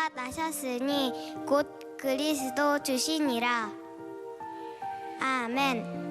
그가 나셨으니 곧 그리스도 주시니라. 아멘.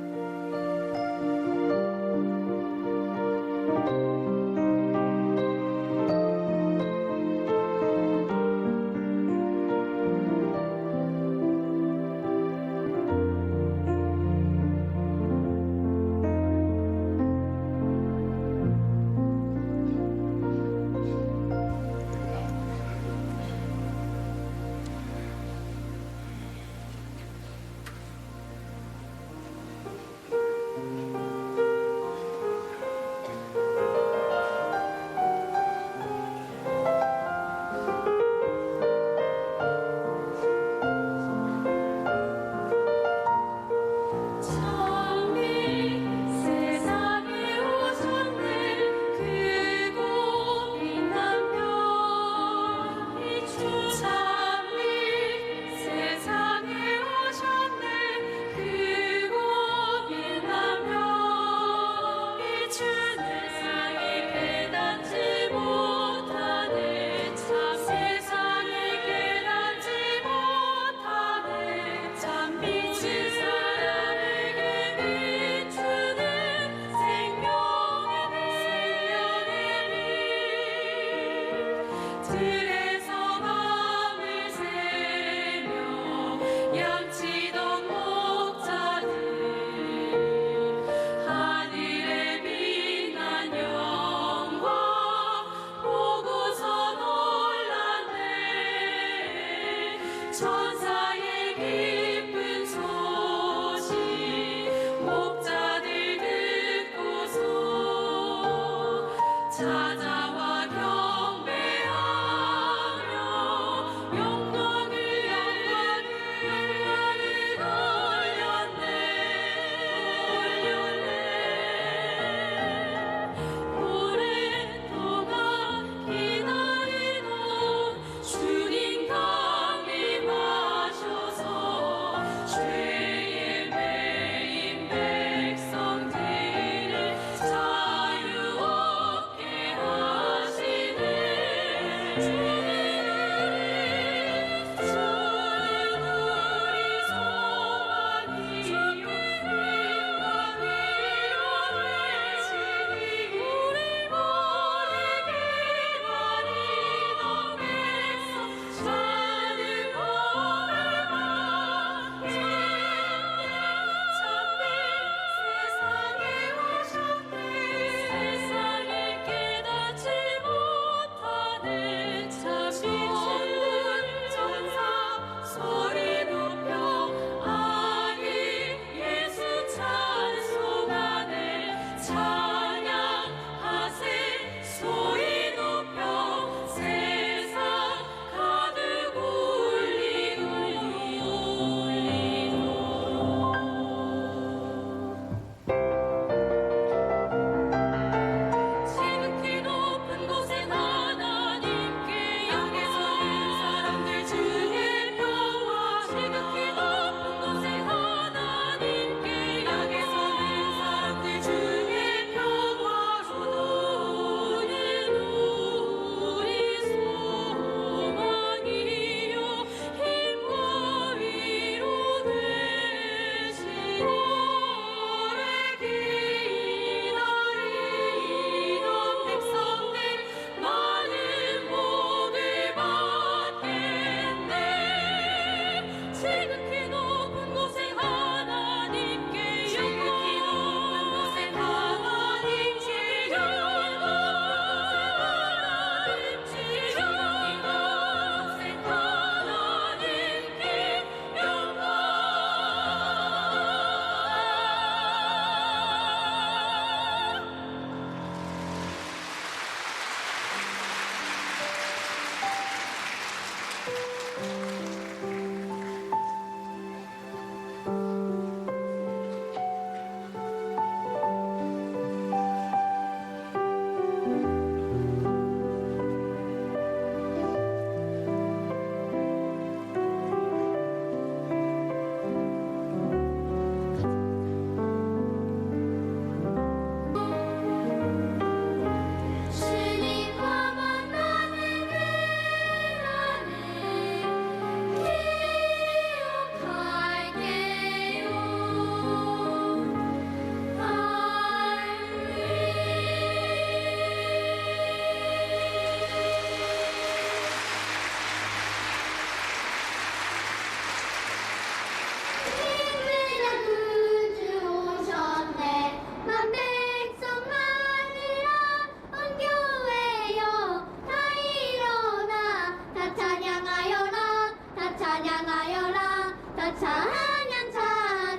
찬양하여라. 다 찬양하여라.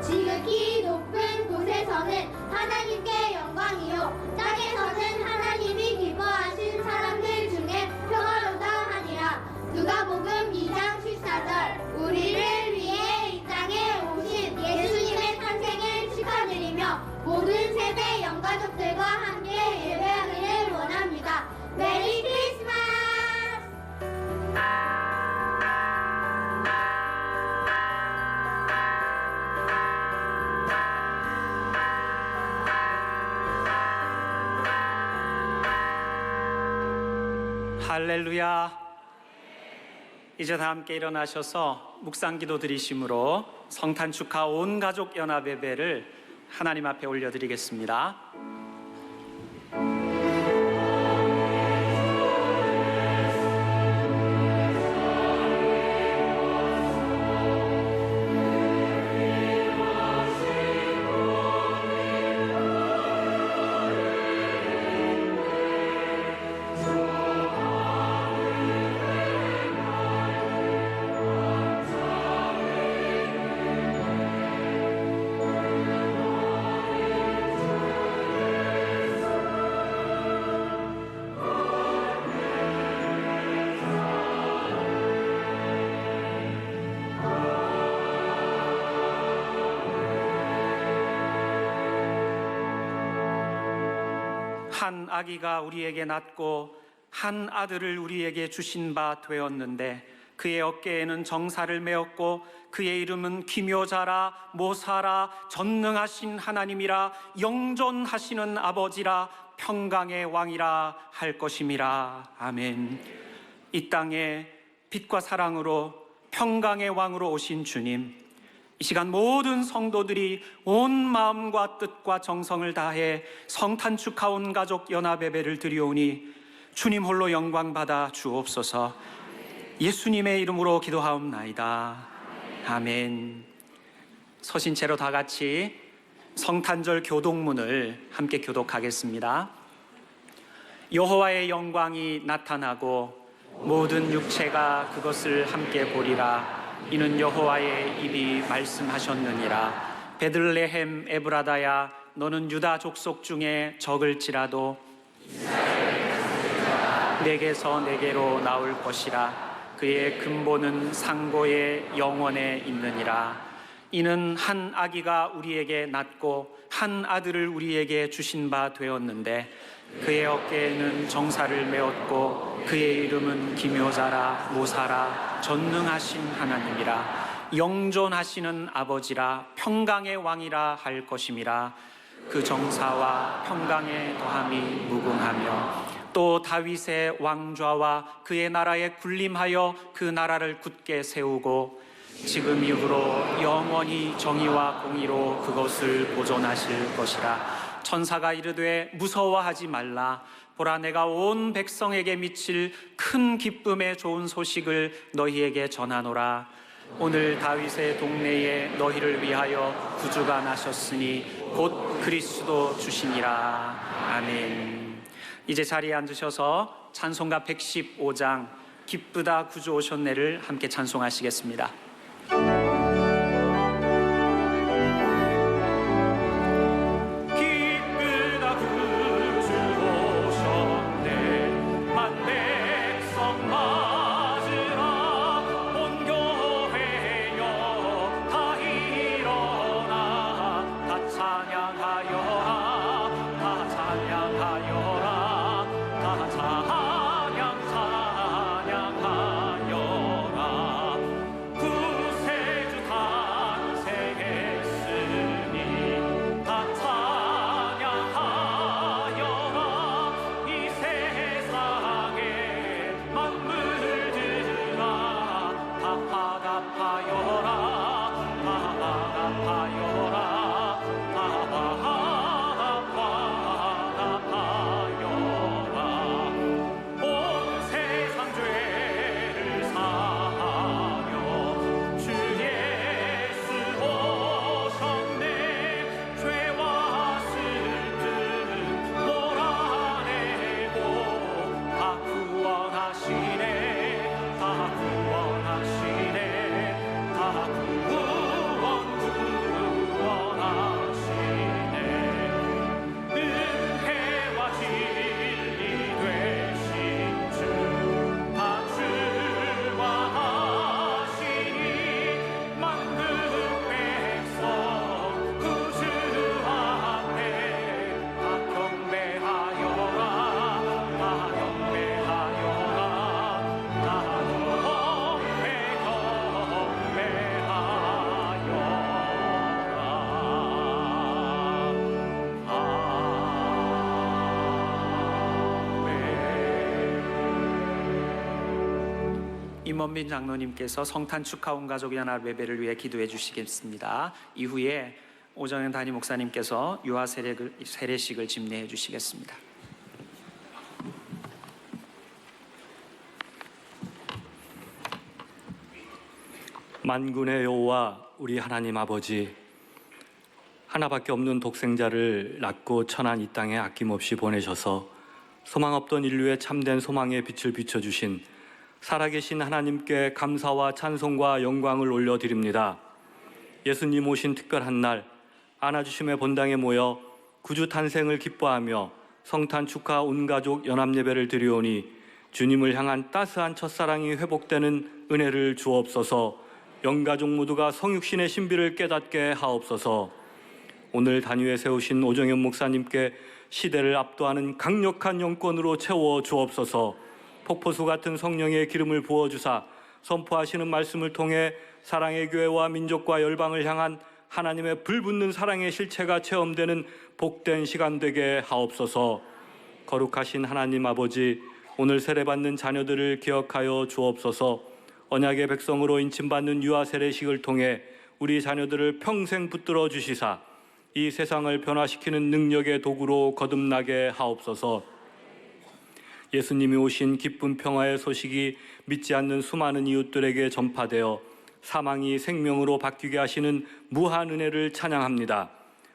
지극히 높은 곳에서는 하나님께 영광이요 땅에서는 하나님이 기뻐하신 사람들 중에 평화로다 하니라. 누가복음 2장 14절. 우리를 위해 이 땅에 오신 예수님의 탄생을 축하드리며 모든 세대 영가족들과 함께 예배하기를 원합니다. 메리 크리스마스! 할렐루야. 이제 다 함께 일어나셔서 묵상기도 드리심으로 성탄 축하 온 가족 연합 예배를 하나님 앞에 올려드리겠습니다. 한 아기가 우리에게 낳고 한 아들을 우리에게 주신 바 되었는데 그의 어깨에는 정사를 메었고 그의 이름은 기묘자라 모사라 전능하신 하나님이라 영존하시는 아버지라 평강의 왕이라 할 것임이라. 아멘. 이 땅에 빛과 사랑으로 평강의 왕으로 오신 주님, 이 시간 모든 성도들이 온 마음과 뜻과 정성을 다해 성탄 축하 온 가족 연합 예배를 드리오니 주님 홀로 영광 받아 주옵소서. 예수님의 이름으로 기도하옵나이다. 아멘. 서신 채로 다 같이 성탄절 교독문을 함께 교독하겠습니다. 여호와의 영광이 나타나고 모든 육체가 그것을 함께 보리라. 이는 여호와의 입이 말씀하셨느니라. 베들레헴 에브라다야, 너는 유다 족속 중에 적을지라도 내게서 내게로 나올 것이라. 그의 근본은 상고의 영원에 있느니라. 이는 한 아기가 우리에게 낳고 한 아들을 우리에게 주신 바 되었는데 그의 어깨에는 정사를 메었고 그의 이름은 기묘자라 모사라 전능하신 하나님이라 영존하시는 아버지라 평강의 왕이라 할 것임이라. 그 정사와 평강의 더함이 무궁하며 또 다윗의 왕좌와 그의 나라에 군림하여 그 나라를 굳게 세우고 지금 이후로 영원히 정의와 공의로 그것을 보존하실 것이라. 천사가 이르되 무서워하지 말라. 보라, 내가 온 백성에게 미칠 큰 기쁨의 좋은 소식을 너희에게 전하노라. 오늘 다윗의 동네에 너희를 위하여 구주가 나셨으니 곧 그리스도 주시니라. 아멘. 이제 자리에 앉으셔서 찬송가 115장 기쁘다 구주 오셨네를 함께 찬송하시겠습니다. 찬양하여라. 임원민 장로님께서 성탄 축하 온 가족 연합 예배를 위해 기도해 주시겠습니다. 이후에 오정현 담임 목사님께서 유아 세례식을 집례해 주시겠습니다. 만군의 여호와 우리 하나님 아버지, 하나밖에 없는 독생자를 낳고 천한 이 땅에 아낌없이 보내셔서 소망 없던 인류의 참된 소망의 빛을 비춰주신 살아계신 하나님께 감사와 찬송과 영광을 올려드립니다. 예수님 오신 특별한 날 안아주심의 본당에 모여 구주 탄생을 기뻐하며 성탄 축하 온 가족 연합예배를 드리오니 주님을 향한 따스한 첫사랑이 회복되는 은혜를 주옵소서. 영가족 모두가 성육신의 신비를 깨닫게 하옵소서. 오늘 단위에 세우신 오정현 목사님께 시대를 압도하는 강력한 영권으로 채워 주옵소서. 폭포수 같은 성령의 기름을 부어주사 선포하시는 말씀을 통해 사랑의 교회와 민족과 열방을 향한 하나님의 불붙는 사랑의 실체가 체험되는 복된 시간 되게 하옵소서. 거룩하신 하나님 아버지, 오늘 세례받는 자녀들을 기억하여 주옵소서. 언약의 백성으로 인침받는 유아 세례식을 통해 우리 자녀들을 평생 붙들어 주시사 이 세상을 변화시키는 능력의 도구로 거듭나게 하옵소서. 예수님이 오신 기쁜 평화의 소식이 믿지 않는 수많은 이웃들에게 전파되어 사망이 생명으로 바뀌게 하시는 무한 은혜를 찬양합니다.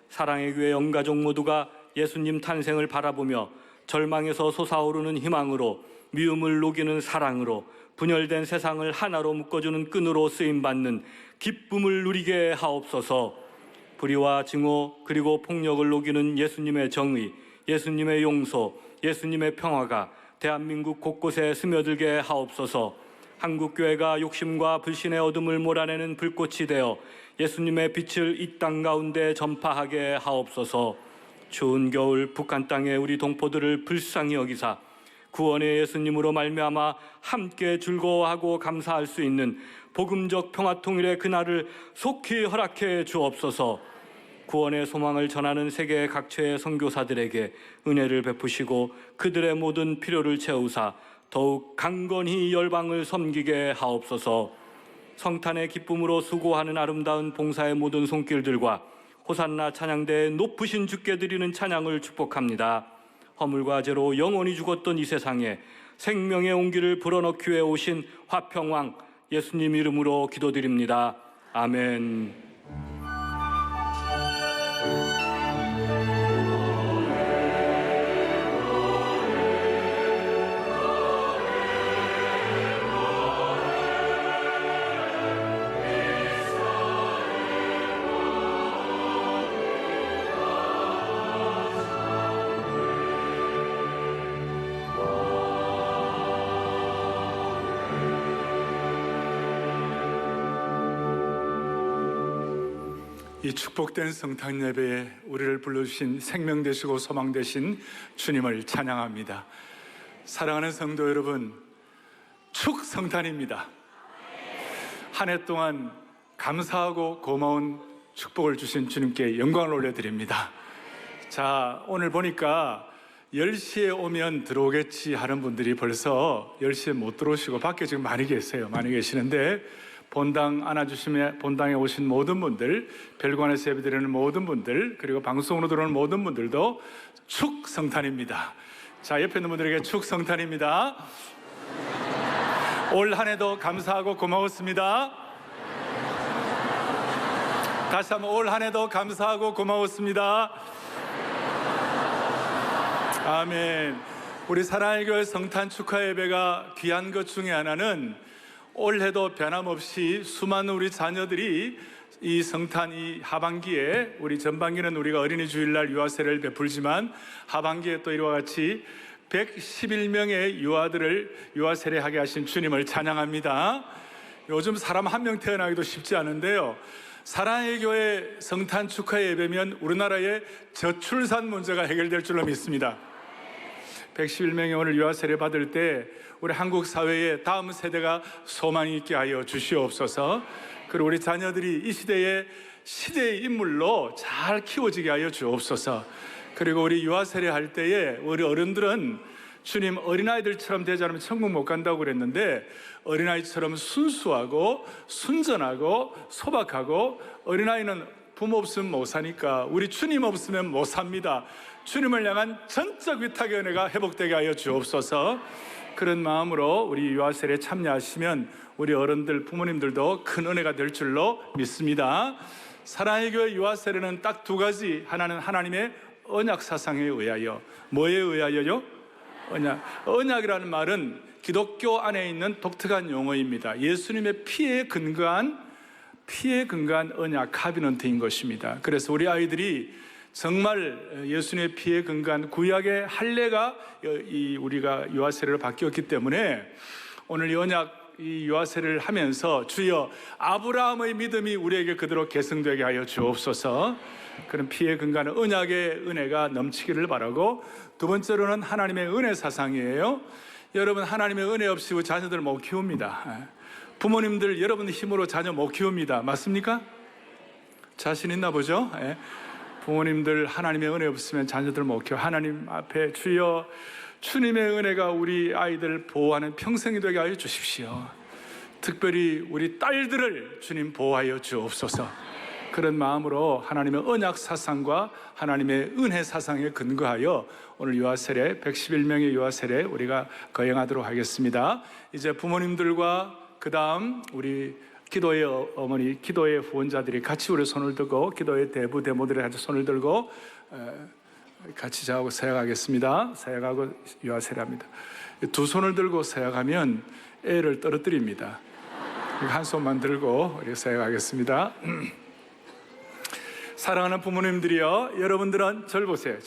사랑의 교회 영가족 모두가 예수님 탄생을 바라보며 절망에서 솟아오르는 희망으로, 미움을 녹이는 사랑으로, 분열된 세상을 하나로 묶어주는 끈으로 쓰임받는 기쁨을 누리게 하옵소서. 불의와 증오 그리고 폭력을 녹이는 예수님의 정의, 예수님의 용서, 예수님의 평화가 대한민국 곳곳에 스며들게 하옵소서. 한국교회가 욕심과 불신의 어둠을 몰아내는 불꽃이 되어 예수님의 빛을 이 땅 가운데 전파하게 하옵소서. 추운 겨울 북한 땅의 우리 동포들을 불쌍히 여기사 구원의 예수님으로 말미암아 함께 즐거워하고 감사할 수 있는 복음적 평화통일의 그날을 속히 허락해 주옵소서. 구원의 소망을 전하는 세계 각처의 선교사들에게 은혜를 베푸시고 그들의 모든 필요를 채우사 더욱 강건히 열방을 섬기게 하옵소서. 성탄의 기쁨으로 수고하는 아름다운 봉사의 모든 손길들과 호산나 찬양대에 높으신 주께 드리는 찬양을 축복합니다. 허물과 죄로 영원히 죽었던 이 세상에 생명의 온기를 불어넣기 위해 오신 화평왕 예수님 이름으로 기도드립니다. 아멘. 이 축복된 성탄 예배에 우리를 불러주신 생명 되시고 소망 되신 주님을 찬양합니다. 사랑하는 성도 여러분, 축성탄입니다. 한 해 동안 감사하고 고마운 축복을 주신 주님께 영광을 올려드립니다. 자, 오늘 보니까 10시에 오면 들어오겠지 하는 분들이 벌써 10시에 못 들어오시고 밖에 지금 많이 계세요. 많이 계시는데 본당 안아주심에 본당에 오신 모든 분들, 별관에서 예배드리는 모든 분들, 그리고 방송으로 들어오는 모든 분들도 축성탄입니다. 자, 옆에 있는 분들에게 축성탄입니다. 올 한 해도 감사하고 고마웠습니다. 다시 한번 올 한 해도 감사하고 고마웠습니다. 아멘. 우리 사랑의 교회 성탄 축하 예배가 귀한 것 중에 하나는 올해도 변함없이 수많은 우리 자녀들이 이 성탄 이 하반기에, 우리 전반기는 우리가 어린이 주일날 유아 세례를 베풀지만 하반기에 또 이와 같이 111명의 유아들을 유아 세례하게 하신 주님을 찬양합니다. 요즘 사람 한 명 태어나기도 쉽지 않은데요, 사랑의 교회 성탄 축하 예배면 우리나라의 저출산 문제가 해결될 줄로 믿습니다. 111명이 오늘 유아 세례 받을 때 우리 한국 사회의 다음 세대가 소망이 있게 하여 주시옵소서. 그리고 우리 자녀들이 이 시대의 인물로 잘 키워지게 하여 주옵소서. 그리고 우리 유아 세례 할 때에 우리 어른들은 주님 어린아이들처럼 되지 않으면 천국 못 간다고 그랬는데 어린아이처럼 순수하고 순전하고 소박하고 어린아이는 부모 없으면 못 사니까 우리 주님 없으면 못 삽니다. 주님을 향한 전적 위탁의 은혜가 회복되게 하여 주옵소서. 그런 마음으로 우리 유아 세례에 참여하시면 우리 어른들 부모님들도 큰 은혜가 될 줄로 믿습니다. 사랑의 교회 유아 세례는 딱 두 가지. 하나는 하나님의 언약 사상에 의하여. 뭐에 의하여요? 언약이라는 말은 기독교 안에 있는 독특한 용어입니다. 예수님의 피에 근거한 언약, 카비넌트인 것입니다. 그래서 우리 아이들이 정말 예수님의 피에 근거한 구약의 할례가 우리가 유아 세례로 바뀌었기 때문에 오늘 이 언약 유아 세례를 하면서 주여 아브라함의 믿음이 우리에게 그대로 계승되게 하여 주옵소서. 그런 피에 근거하는 언약의 은혜가 넘치기를 바라고, 두 번째로는 하나님의 은혜 사상이에요. 여러분, 하나님의 은혜 없이 자녀들 못 키웁니다. 부모님들 여러분 힘으로 자녀 못 키웁니다. 맞습니까? 자신 있나 보죠? 부모님들 하나님의 은혜 없으면 자녀들 못 키워. 하나님 앞에 주여 주님의 은혜가 우리 아이들 보호하는 평생이 되게 하여 주십시오. 특별히 우리 딸들을 주님 보호하여 주옵소서. 그런 마음으로 하나님의 언약 사상과 하나님의 은혜 사상에 근거하여 오늘 유아 세례 111명의 유아 세례 우리가 거행하도록 하겠습니다. 이제 부모님들과 그 다음 우리 기도의 어머니, 기도의 후원자들이 같이 우리 손을 들고, 기도의 대부 대모들이 같이 손을 들고 같이 저하고 서약하겠습니다. 서약하고 유아 세례합니다. 두 손을 들고 서약하면 애를 떨어뜨립니다. 한 손만 들고 우리 서약하겠습니다. 사랑하는 부모님들이여, 여러분들은 저를 보세요.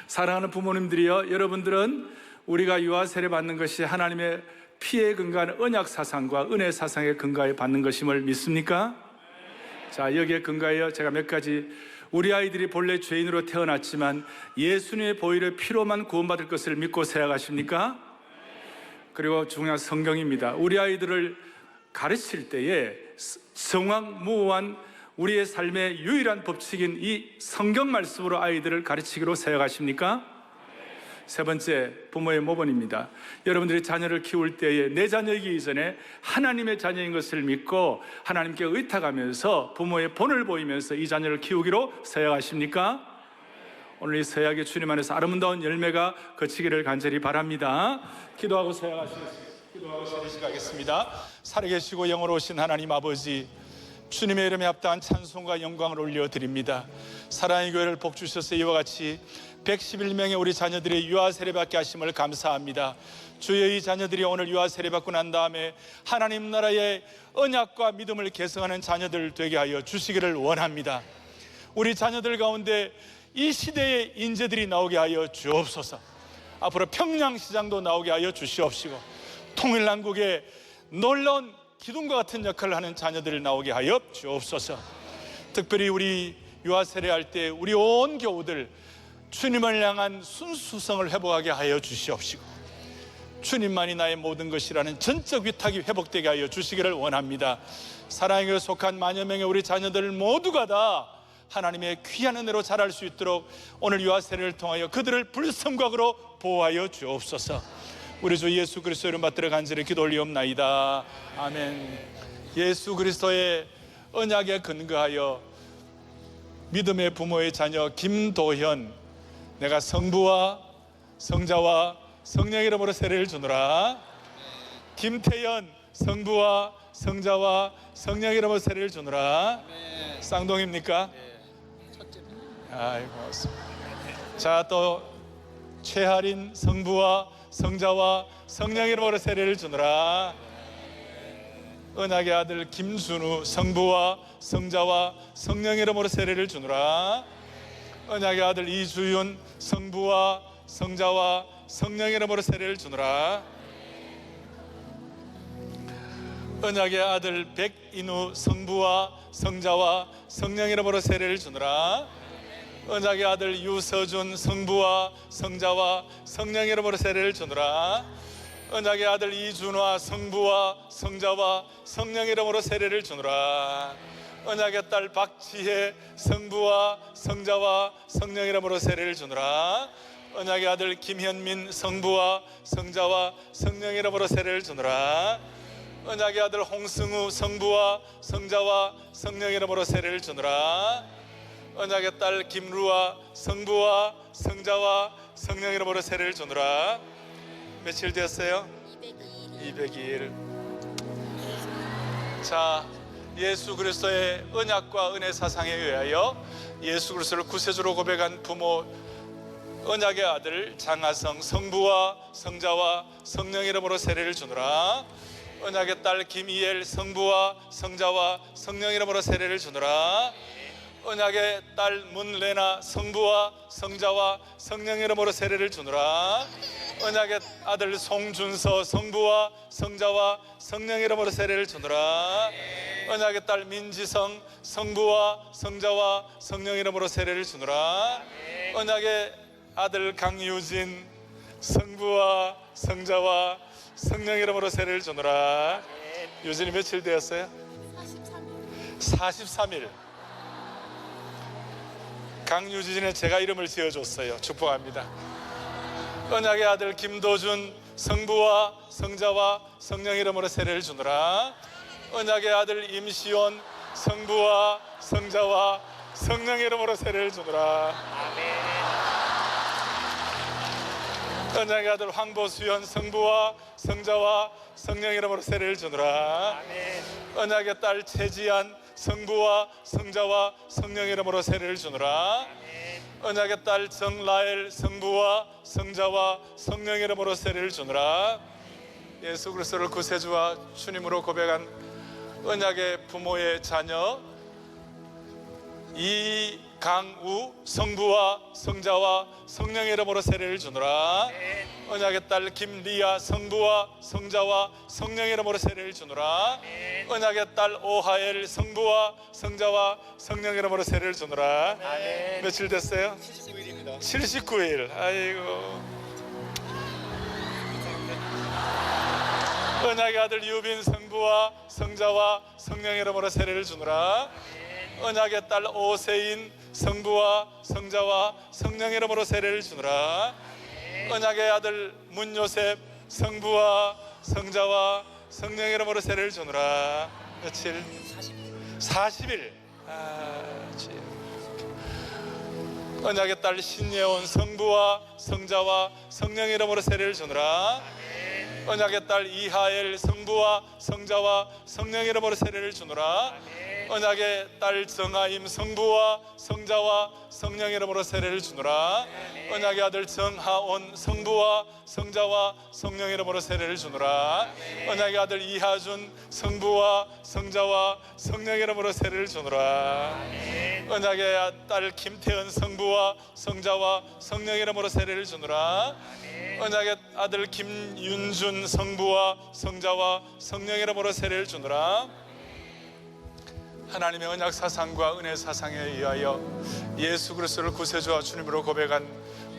사랑하는 부모님들이여, 여러분들은 우리가 유아 세례 받는 것이 하나님의 피에 근거한 언약 사상과 은혜 사상에 근거해 받는 것임을 믿습니까? 자, 여기에 근거하여 제가 몇 가지, 우리 아이들이 본래 죄인으로 태어났지만 예수님의 보혈의 피로만 구원받을 것을 믿고 서약하십니까? 그리고 중요한 성경입니다. 우리 아이들을 가르칠 때에 정확무오한 우리의 삶의 유일한 법칙인 이 성경 말씀으로 아이들을 가르치기로 서약하십니까? 세 번째, 부모의 모본입니다. 여러분들이 자녀를 키울 때에 내 자녀이기 이전에 하나님의 자녀인 것을 믿고 하나님께 의탁하면서 부모의 본을 보이면서 이 자녀를 키우기로 서약하십니까? 오늘 이 서약의 주님 안에서 아름다운 열매가 거치기를 간절히 바랍니다. 기도하고 서약하시겠습니다. 살아계시고 영원하신 하나님 아버지, 주님의 이름에 합당한 찬송과 영광을 올려드립니다. 사랑의 교회를 복주셔서 이와 같이 111명의 우리 자녀들이 유아 세례 받게 하심을 감사합니다. 주여, 이 자녀들이 오늘 유아 세례 받고 난 다음에 하나님 나라의 언약과 믿음을 계승하는 자녀들 되게 하여 주시기를 원합니다. 우리 자녀들 가운데 이 시대의 인재들이 나오게 하여 주옵소서. 앞으로 평양시장도 나오게 하여 주시옵시고, 통일남국의 놀라운 기둥과 같은 역할을 하는 자녀들을 나오게 하여 주옵소서. 특별히 우리 유아 세례할 때 우리 온 교우들 주님을 향한 순수성을 회복하게 하여 주시옵시고, 주님만이 나의 모든 것이라는 전적 위탁이 회복되게 하여 주시기를 원합니다. 사랑의 교회에 속한 만여 명의 우리 자녀들 모두가 다 하나님의 귀한 은혜로 자랄 수 있도록 오늘 유아 세례를 통하여 그들을 불성각으로 보호하여 주옵소서. 우리 주 예수 그리스도 이름 받들어 간절히 기도 올리옵나이다. 아멘. 예수 그리스도의 언약에 근거하여 믿음의 부모의 자녀 김도현, 내가 성부와 성자와 성령의 이름으로 세례를 주노라. 김태연, 성부와 성자와 성령의 이름으로 세례를 주노라. 쌍둥이입니까? 아이고, 고맙습니다. 자, 또 최하린, 성부와 성자와 성령의 이름으로 세례를 주노라. 언약의 아들 김순우, 성부와 성자와 성령의 이름으로 세례를 주노라. 언약의 아들 이주윤, 성부와 성자와 성령의 이름으로 세례를 주노라. 언약의 아들 백인우, 성부와 성자와 성령의 이름으로 세례를 주노라. 언약의 아들 유서준, 성부와 성자와 성령의 이름으로 세례를 주노라. 언약의 아들 이준화, 성부와 성자와 성령의 이름으로 세례를 주노라. 언약의 딸 박지혜, 성부와 성자와 성령의 이름으로 세례를 주노라. 언약의 아들 김현민 성부와 성자와 성령의 이름으로 세례를 주노라. 언약의 아들 홍승우 성부와 성자와 성령의 이름으로 세례를 주노라. 언약의 딸 김루아 성부와 성자와 성령의 이름으로 세례를 주노라. 며칠 되었어요? 202일. 자, 예수 그리스도의 언약과 은혜 사상에 의하여 예수 그리스도를 구세주로 고백한 부모 언약의 아들 장하성 성부와 성자와 성령의 이름으로 세례를 주노라. 언약의 딸 김이엘 성부와 성자와 성령의 이름으로 세례를 주노라. 언약의 딸 문레나 성부와 성자와 성령의 이름으로 세례를 주노라. 언약의 아들 송준서 성부와 성자와 성령의 이름으로 세례를 주노라. 언약의 딸 민지성 성부와 성자와 성령의 이름으로 세례를 주노라. 언약의 아들 강유진 성부와 성자와 성령의 이름으로 세례를 주노라. 유진이 며칠 되었어요? 43일. 강유진에 제가 이름을 지어줬어요. 축복합니다. 언약의 아들 김도준 성부와 성자와 성령의 이름으로 세례를 주노라. 언약의 아들 임시원 성부와 성자와 성령의 이름으로 세례를 주노라. 언약의 아들 황보수연 성부와 성자와 성령의 이름으로 세례를 주노라. 언약의 딸 최지안 성부와 성자와 성령의 이름으로 세례를 주노라. 언약의 딸 정라엘 성부와 성자와 성령의 이름으로 세례를 주노라. 예수 그리스도를 구세주와 주님으로 고백한 언약의 부모의 자녀 이강우 성부와 성자와 성령의 이름으로 세례를 주노라. 언약의 딸 김리아 성부와 성자와 성령의 이름으로 세례를 주노라. 언약의 딸 오하엘 성부와 성자와 성령의 이름으로 세례를 주노라. 며칠 됐어요? 79일입니다. 79일. 아이고. 언약의 아들 유빈 성부와 성자와 성령의 이름으로 세례를 주노라. 언약의 딸 오세인 성부와 성자와 성령의 이름으로 세례를 주노라. 언약의 아들 문요셉 성부와 성자와 성령의 이름으로 세례를 주노라. 며칠? 40일. 언약의 딸 신예원 성부와 성자와 성령의 이름으로 세례를 주노라. 언약의 딸 이하엘 성부와 성자와 성령의 이름으로 세례를 주노라. 언약의 딸 정하임 성부와 성자와 성령의 이름으로 세례를 주노라. 언약의 아들 정하온 성부와 성자와 성령의 이름으로 세례를 주노라. 언약의 아들 이하준 성부와 성자와 성령의 이름으로 세례를 주노라. 언약의 딸 김태은 성부와 성자와 성령의 이름으로 세례를 주노라. 언약의 아들 김윤준 성부와 성자와 성령의 이름으로 세례를 주노라. 하나님의 언약 사상과 은혜 사상에 의하여 예수 그리스도를 구세주와 주님으로 고백한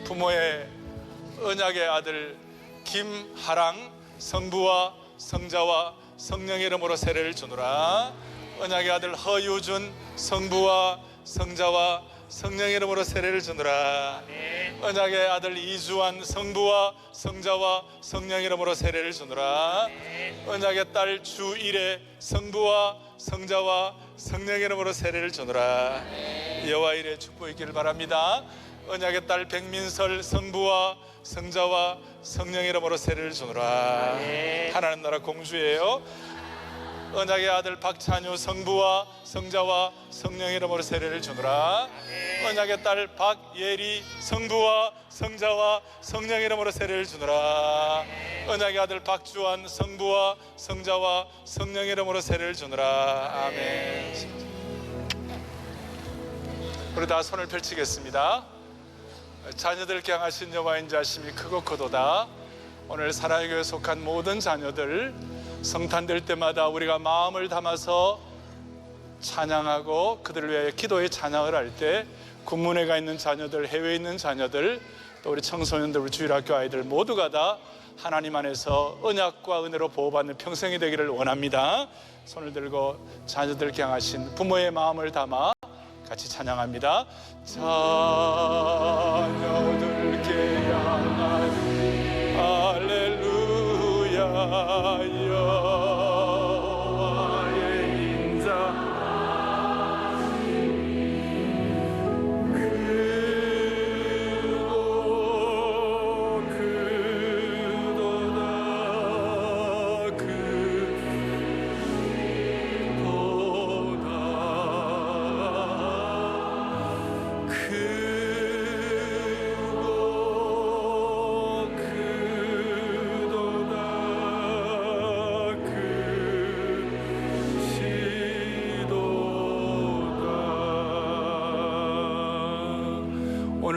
부모의 언약의 아들 김하랑 성부와 성자와 성령의 이름으로 세례를 주노라. 언약의 아들 허유준 성부와 성자와 성령의 이름으로 세례를 주노라. 언약의 아들 이주환 성부와 성자와 성령의 이름으로 세례를 주노라. 언약의 딸 주일의 성부와 성자와 성령의 이름으로 세례를 주노라. 여호와 이레 축복이 있기를 바랍니다. 언약의 딸 백민설 성부와 성자와 성령의 이름으로 세례를 주노라. 하나님 나라 공주예요. 언약의 아들 박찬유 성부와 성자와 성령의 이름으로 세례를 주노라. 언약의 딸 박예리 성부와 성자와 성령의 이름으로 세례를 주노라. 언약의 아들 박주환 성부와 성자와 성령의 이름으로 세례를 주노라. 아멘. 우리 다 손을 펼치겠습니다. 자녀들께 향하신 여호와의 인자심이 크고 크도다. 오늘 사랑의 교회에 속한 모든 자녀들 성탄될 때마다 우리가 마음을 담아서 찬양하고 그들을 위해 기도의 찬양을 할 때 군문에 가 있는 자녀들, 해외에 있는 자녀들, 또 우리 청소년들, 우리 주일학교 아이들 모두가 다 하나님 안에서 언약과 은혜로 보호받는 평생이 되기를 원합니다. 손을 들고 자녀들께 향하신 부모의 마음을 담아 같이 찬양합니다. 자녀들께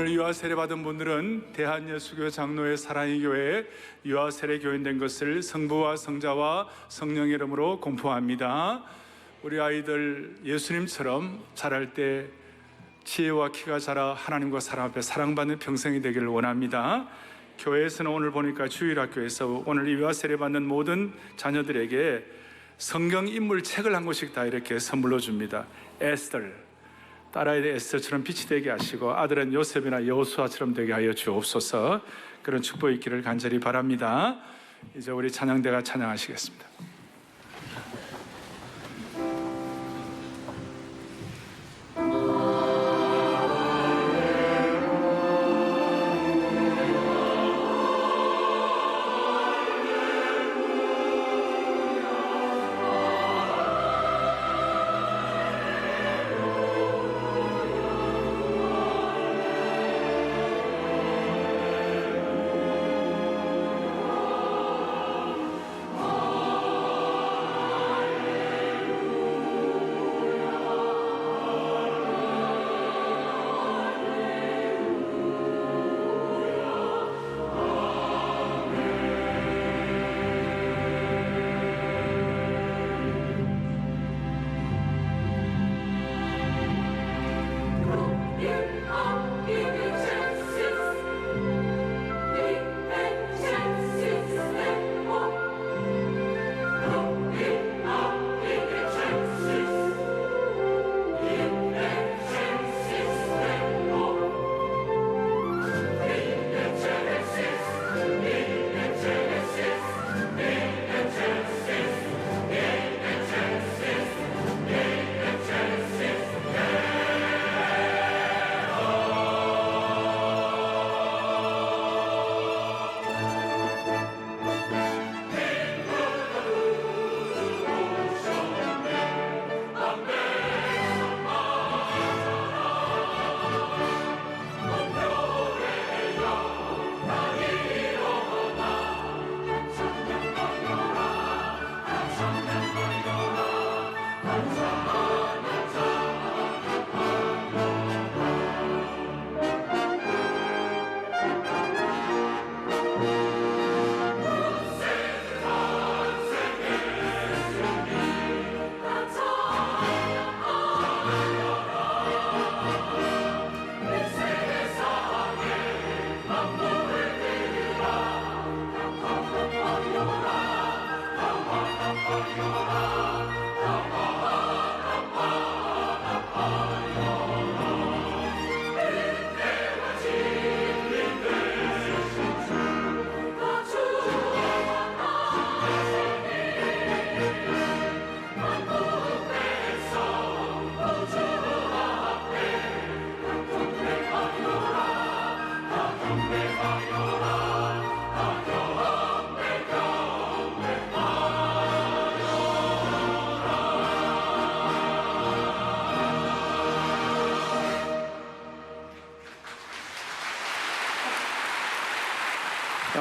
오늘 유아 세례 받은 분들은 대한예수교 장로회 사랑의 교회에 유아 세례 교인된 것을 성부와 성자와 성령의 이름으로 공포합니다. 우리 아이들 예수님처럼 자랄 때 지혜와 키가 자라 하나님과 사람 앞에 사랑받는 평생이 되기를 원합니다. 교회에서는 오늘 보니까 주일학교에서 오늘 유아 세례 받는 모든 자녀들에게 성경 인물 책을 한 권씩 다 이렇게 선물로 줍니다. 에스들, 딸아이들 에스더처럼 빛이 되게 하시고 아들은 요셉이나 여호수아처럼 되게 하여 주옵소서. 그런 축복이 있기를 간절히 바랍니다. 이제 우리 찬양대가 찬양하시겠습니다.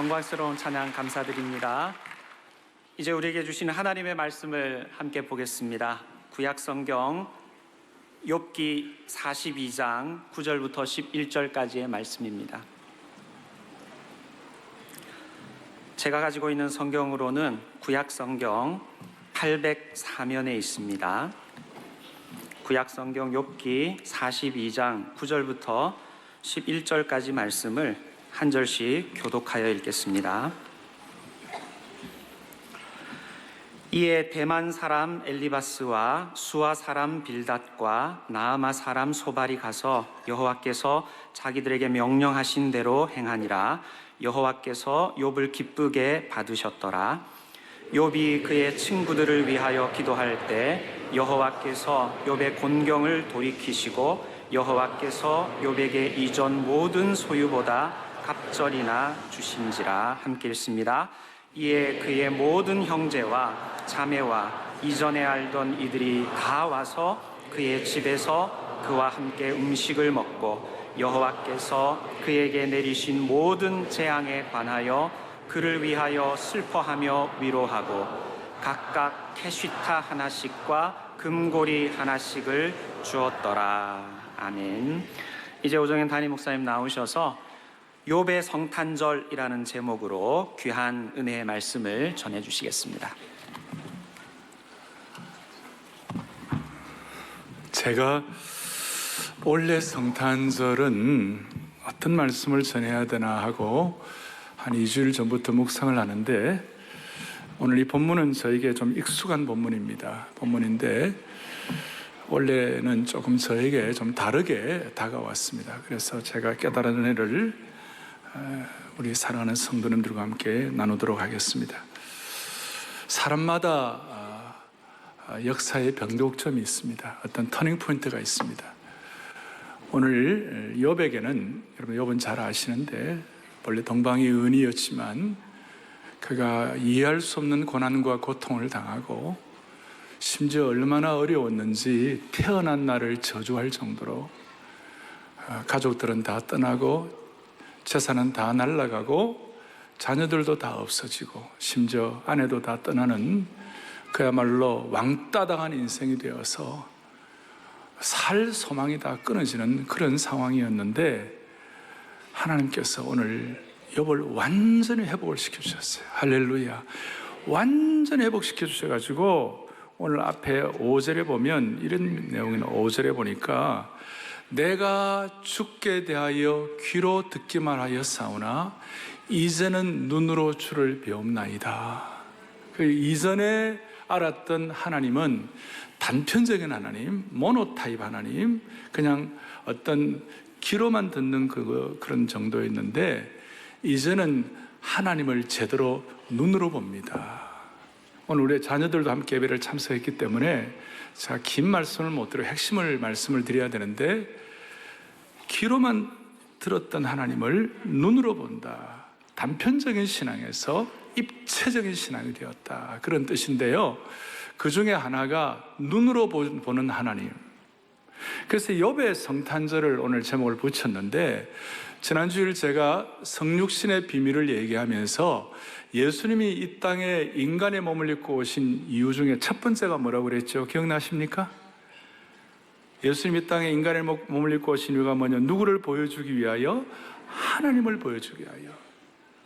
영광스러운 찬양 감사드립니다. 이제 우리에게 주신 하나님의 말씀을 함께 보겠습니다. 구약성경 욥기 42장 9절부터 11절까지의 말씀입니다. 제가 가지고 있는 성경으로는 구약성경 804면에 있습니다. 구약성경 욥기 42장 9절부터 11절까지 말씀을 한 절씩 교독하여 읽겠습니다. 이에 대만 사람 엘리바스와 수아 사람 빌닷과 나아마 사람 소발이 가서 여호와께서 자기들에게 명령하신 대로 행하니라. 여호와께서 욥을 기쁘게 받으셨더라. 욥이 그의 친구들을 위하여 기도할 때 여호와께서 욥의 곤경을 돌이키시고 여호와께서 욥에게 이전 모든 소유보다 갑절이나 주신지라. 함께 읽습니다. 이에 그의 모든 형제와 자매와 이전에 알던 이들이 다 와서 그의 집에서 그와 함께 음식을 먹고 여호와께서 그에게 내리신 모든 재앙에 관하여 그를 위하여 슬퍼하며 위로하고 각각 캐시타 하나씩과 금고리 하나씩을 주었더라. 아멘. 이제 오정현 담임 목사님 나오셔서 욥의 성탄절이라는 제목으로 귀한 은혜의 말씀을 전해 주시겠습니다. 제가 원래 성탄절은 어떤 말씀을 전해야 되나 하고 한 2주일 전부터 묵상을 하는데, 오늘 이 본문은 저에게 좀 익숙한 본문인데 원래는 조금 저에게 좀 다르게 다가왔습니다. 그래서 제가 깨달은 은혜를 우리 사랑하는 성도님들과 함께 나누도록 하겠습니다. 사람마다 역사의 변곡점이 있습니다. 어떤 터닝 포인트가 있습니다. 오늘 욥에게는, 여러분 욥은 잘 아시는데 원래 동방의 은이었지만 그가 이해할 수 없는 고난과 고통을 당하고 심지어 얼마나 어려웠는지 태어난 날을 저주할 정도로 가족들은 다 떠나고 재산은 다 날아가고 자녀들도 다 없어지고 심지어 아내도 다 떠나는 그야말로 왕따 당한 인생이 되어서 살 소망이 다 끊어지는 그런 상황이었는데, 하나님께서 오늘 욥을 완전히 회복을 시켜주셨어요. 할렐루야. 완전히 회복시켜 주셔가지고 오늘 앞에 5절에 보면 이런 내용이나 5절에 보니까 내가 주께 대하여 귀로 듣기만 하여 싸우나 이제는 눈으로 주를 배움나이다. 그 이전에 알았던 하나님은 단편적인 하나님, 모노타입 하나님, 그냥 어떤 귀로만 듣는 그런 정도였는데 이제는 하나님을 제대로 눈으로 봅니다. 오늘 우리 자녀들도 함께 예배를 참석했기 때문에 제가 긴 말씀을 못 드려 말씀을 드려야 되는데, 귀로만 들었던 하나님을 눈으로 본다. 단편적인 신앙에서 입체적인 신앙이 되었다. 그런 뜻인데요. 그 중에 하나가 눈으로 보는 하나님. 그래서 욥의 성탄절을 오늘 제목을 붙였는데, 지난주일 제가 성육신의 비밀을 얘기하면서 예수님이 이 땅에 인간의 몸을 입고 오신 이유 중에 첫 번째가 뭐라고 그랬죠? 기억나십니까? 예수님이 이 땅에 인간의 몸을 입고 오신 이유가 뭐냐? 누구를 보여주기 위하여? 하나님을 보여주기 위하여.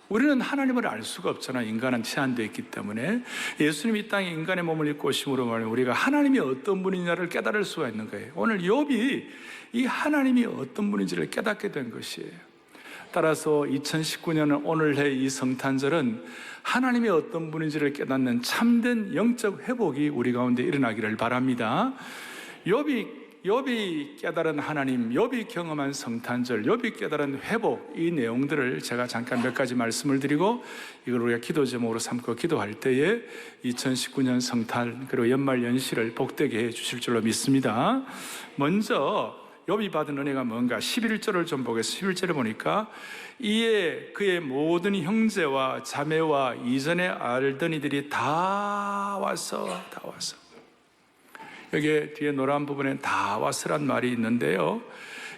우리는 하나님을 알 수가 없잖아요. 인간은 제한되어 있기 때문에. 예수님이 이 땅에 인간의 몸을 입고 오심으로 말하면 우리가 하나님이 어떤 분이냐를 깨달을 수가 있는 거예요. 오늘 욥이 이 하나님이 어떤 분인지를 깨닫게 된 것이에요. 따라서 2019년은 오늘의 이 성탄절은 하나님이 어떤 분인지를 깨닫는 참된 영적 회복이 우리 가운데 일어나기를 바랍니다. 욥이 깨달은 하나님, 욥이 경험한 성탄절, 욥이 깨달은 회복, 이 내용들을 제가 잠깐 몇 가지 말씀을 드리고 이걸 우리가 기도 제목으로 삼고 기도할 때에 2019년 성탄 그리고 연말 연시를 복되게 해 주실 줄로 믿습니다. 먼저 욥이 받은 은혜가 뭔가 11절을 좀 보겠습니다. 11절에 보니까 이에 그의 모든 형제와 자매와 이전에 알던 이들이 다 와서 여기 뒤에 노란 부분에 다 왔으란 말이 있는데요.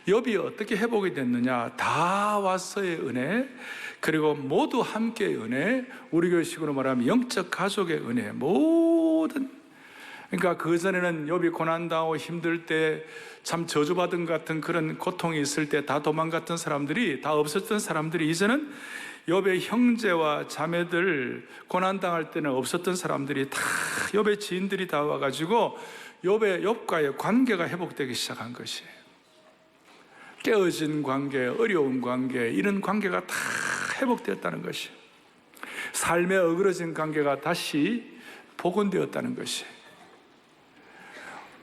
욥이 어떻게 회복이 됐느냐? 다 왔어의 은혜, 그리고 모두 함께의 은혜, 우리 교식으로 말하면 영적 가족의 은혜, 모든. 그러니까 그전에는 욥이 고난당하고 힘들 때 참 저주받은 같은 그런 고통이 있을 때 다 도망갔던 사람들이, 다 없었던 사람들이 이제는 욥의 형제와 자매들, 고난당할 때는 없었던 사람들이 다, 욥의 지인들이 다 와가지고 욥과의 관계가 회복되기 시작한 것이에요. 깨어진 관계, 어려운 관계, 이런 관계가 다 회복되었다는 것이에요. 삶에 어그러진 관계가 다시 복원되었다는 것이에요.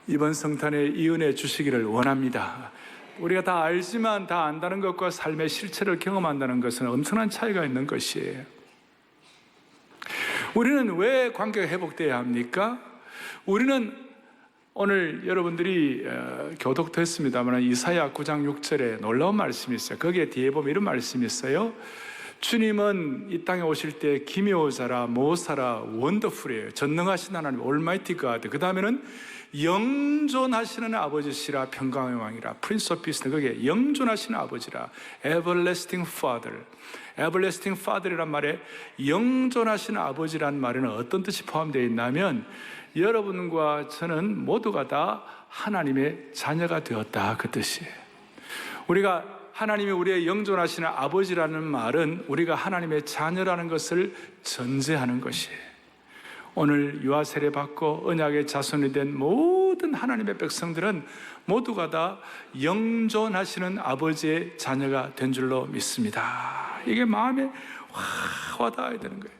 이번 성탄에 이 은혜 주시기를 원합니다. 우리가 다 알지만 다 안다는 것과 삶의 실체를 경험한다는 것은 엄청난 차이가 있는 것이에요. 우리는 왜 관계가 회복되어야 합니까? 우리는 오늘 여러분들이 교독도 했습니다만 이사야 9장 6절에 놀라운 말씀이 있어요. 거기에 뒤에 보면 이런 말씀이 있어요. 주님은 이 땅에 오실 때 기묘자라, 모사라, 원더풀이에요. 전능하신 하나님, 올마이티 갓. 그 다음에는 영존하시는 아버지시라, 평강의 왕이라, 프린스 오브 피스. 거기에 영존하시는 아버지라, everlasting father. everlasting father이란 말에 영존하시는 아버지란 말에는 어떤 뜻이 포함되어 있냐면, 여러분과 저는 모두가 다 하나님의 자녀가 되었다, 그 뜻이에요. 우리가 하나님이 우리의 영존하시는 아버지라는 말은 우리가 하나님의 자녀라는 것을 전제하는 것이에요. 오늘 유아 세례 받고 언약의 자손이 된 모든 하나님의 백성들은 모두가 다 영존하시는 아버지의 자녀가 된 줄로 믿습니다. 이게 마음에 와닿아야 되는 거예요.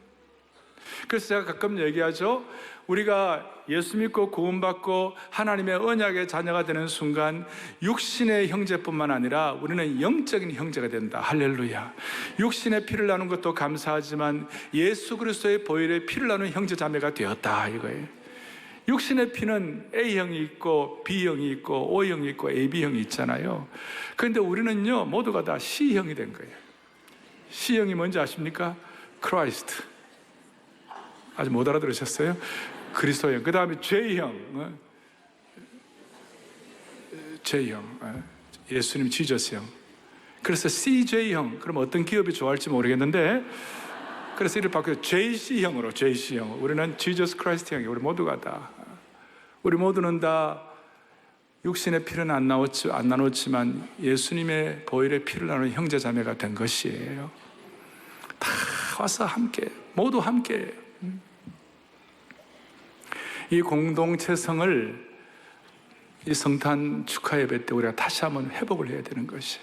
그래서 제가 가끔 얘기하죠. 우리가 예수 믿고 구원받고 하나님의 언약의 자녀가 되는 순간 육신의 형제뿐만 아니라 우리는 영적인 형제가 된다. 할렐루야. 육신의 피를 나눈 것도 감사하지만 예수 그리스도의 보혈의 피를 나눈 형제 자매가 되었다 이거예요. 육신의 피는 A형이 있고 B형이 있고 O형이 있고 AB형이 있잖아요. 그런데 우리는요 모두가 다 C형이 된 거예요. C형이 뭔지 아십니까? 크라이스트. 아직 못 알아들으셨어요? 그리스도형. 그 다음에 J형. J형. 예수님 지저스형. 그래서 CJ형. 그럼 어떤 기업이 좋아할지 모르겠는데 그래서 이를 바꿔서 JC형으로 JC형. 우리는 지저스 크라이스트형이에요. 우리 모두가 다. 우리 모두는 다 육신의 피는 안 나눴지만 예수님의 보혈의 피를 나누는 형제 자매가 된 것이에요. 다 와서 함께 모두 함께 이 공동체성을 이 성탄 축하 예배 때 우리가 다시 한번 회복을 해야 되는 것이.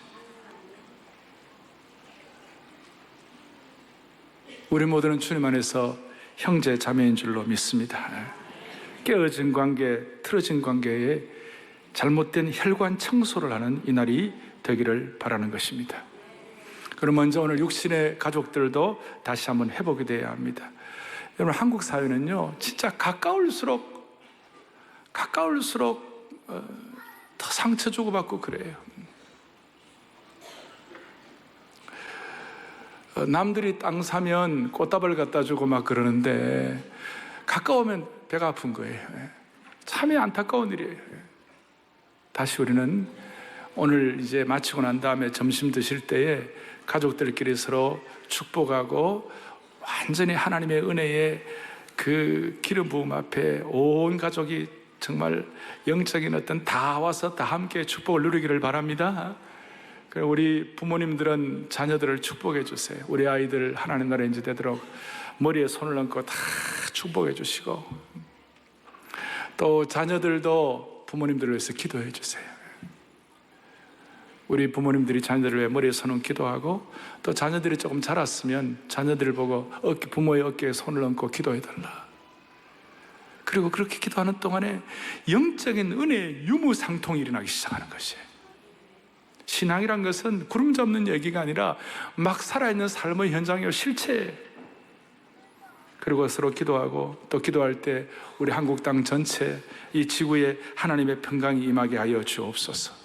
우리 모두는 주님 안에서 형제 자매인 줄로 믿습니다. 깨어진 관계, 틀어진 관계에 잘못된 혈관 청소를 하는 이날이 되기를 바라는 것입니다. 그럼 먼저 오늘 육신의 가족들도 다시 한번 회복이 되어야 합니다. 여러분 한국 사회는요 진짜 가까울수록 더 상처 주고받고 그래요. 남들이 땅 사면 꽃다발 갖다 주고 막 그러는데 가까우면 배가 아픈 거예요. 참이 안타까운 일이에요. 다시 우리는 오늘 이제 마치고 난 다음에 점심 드실 때에 가족들끼리 서로 축복하고 완전히 하나님의 은혜의 그 기름 부음 앞에 온 가족이 정말 영적인 어떤 다 와서 다 함께 축복을 누리기를 바랍니다. 우리 부모님들은 자녀들을 축복해 주세요. 우리 아이들 하나님 나라에 인지 되도록 머리에 손을 얹고 다 축복해 주시고 또 자녀들도 부모님들을 위해서 기도해 주세요. 우리 부모님들이 자녀들을 위해 머리에 손을 기도하고 또 자녀들이 조금 자랐으면 자녀들을 보고 부모의 어깨에 손을 얹고 기도해달라. 그리고 그렇게 기도하는 동안에 영적인 은혜의 유무상통이 일어나기 시작하는 것이에요. 신앙이란 것은 구름 잡는 얘기가 아니라 막 살아있는 삶의 현장의 실체예요. 그리고 서로 기도하고 또 기도할 때 우리 한국 땅 전체 이 지구에 하나님의 평강이 임하게 하여 주옵소서.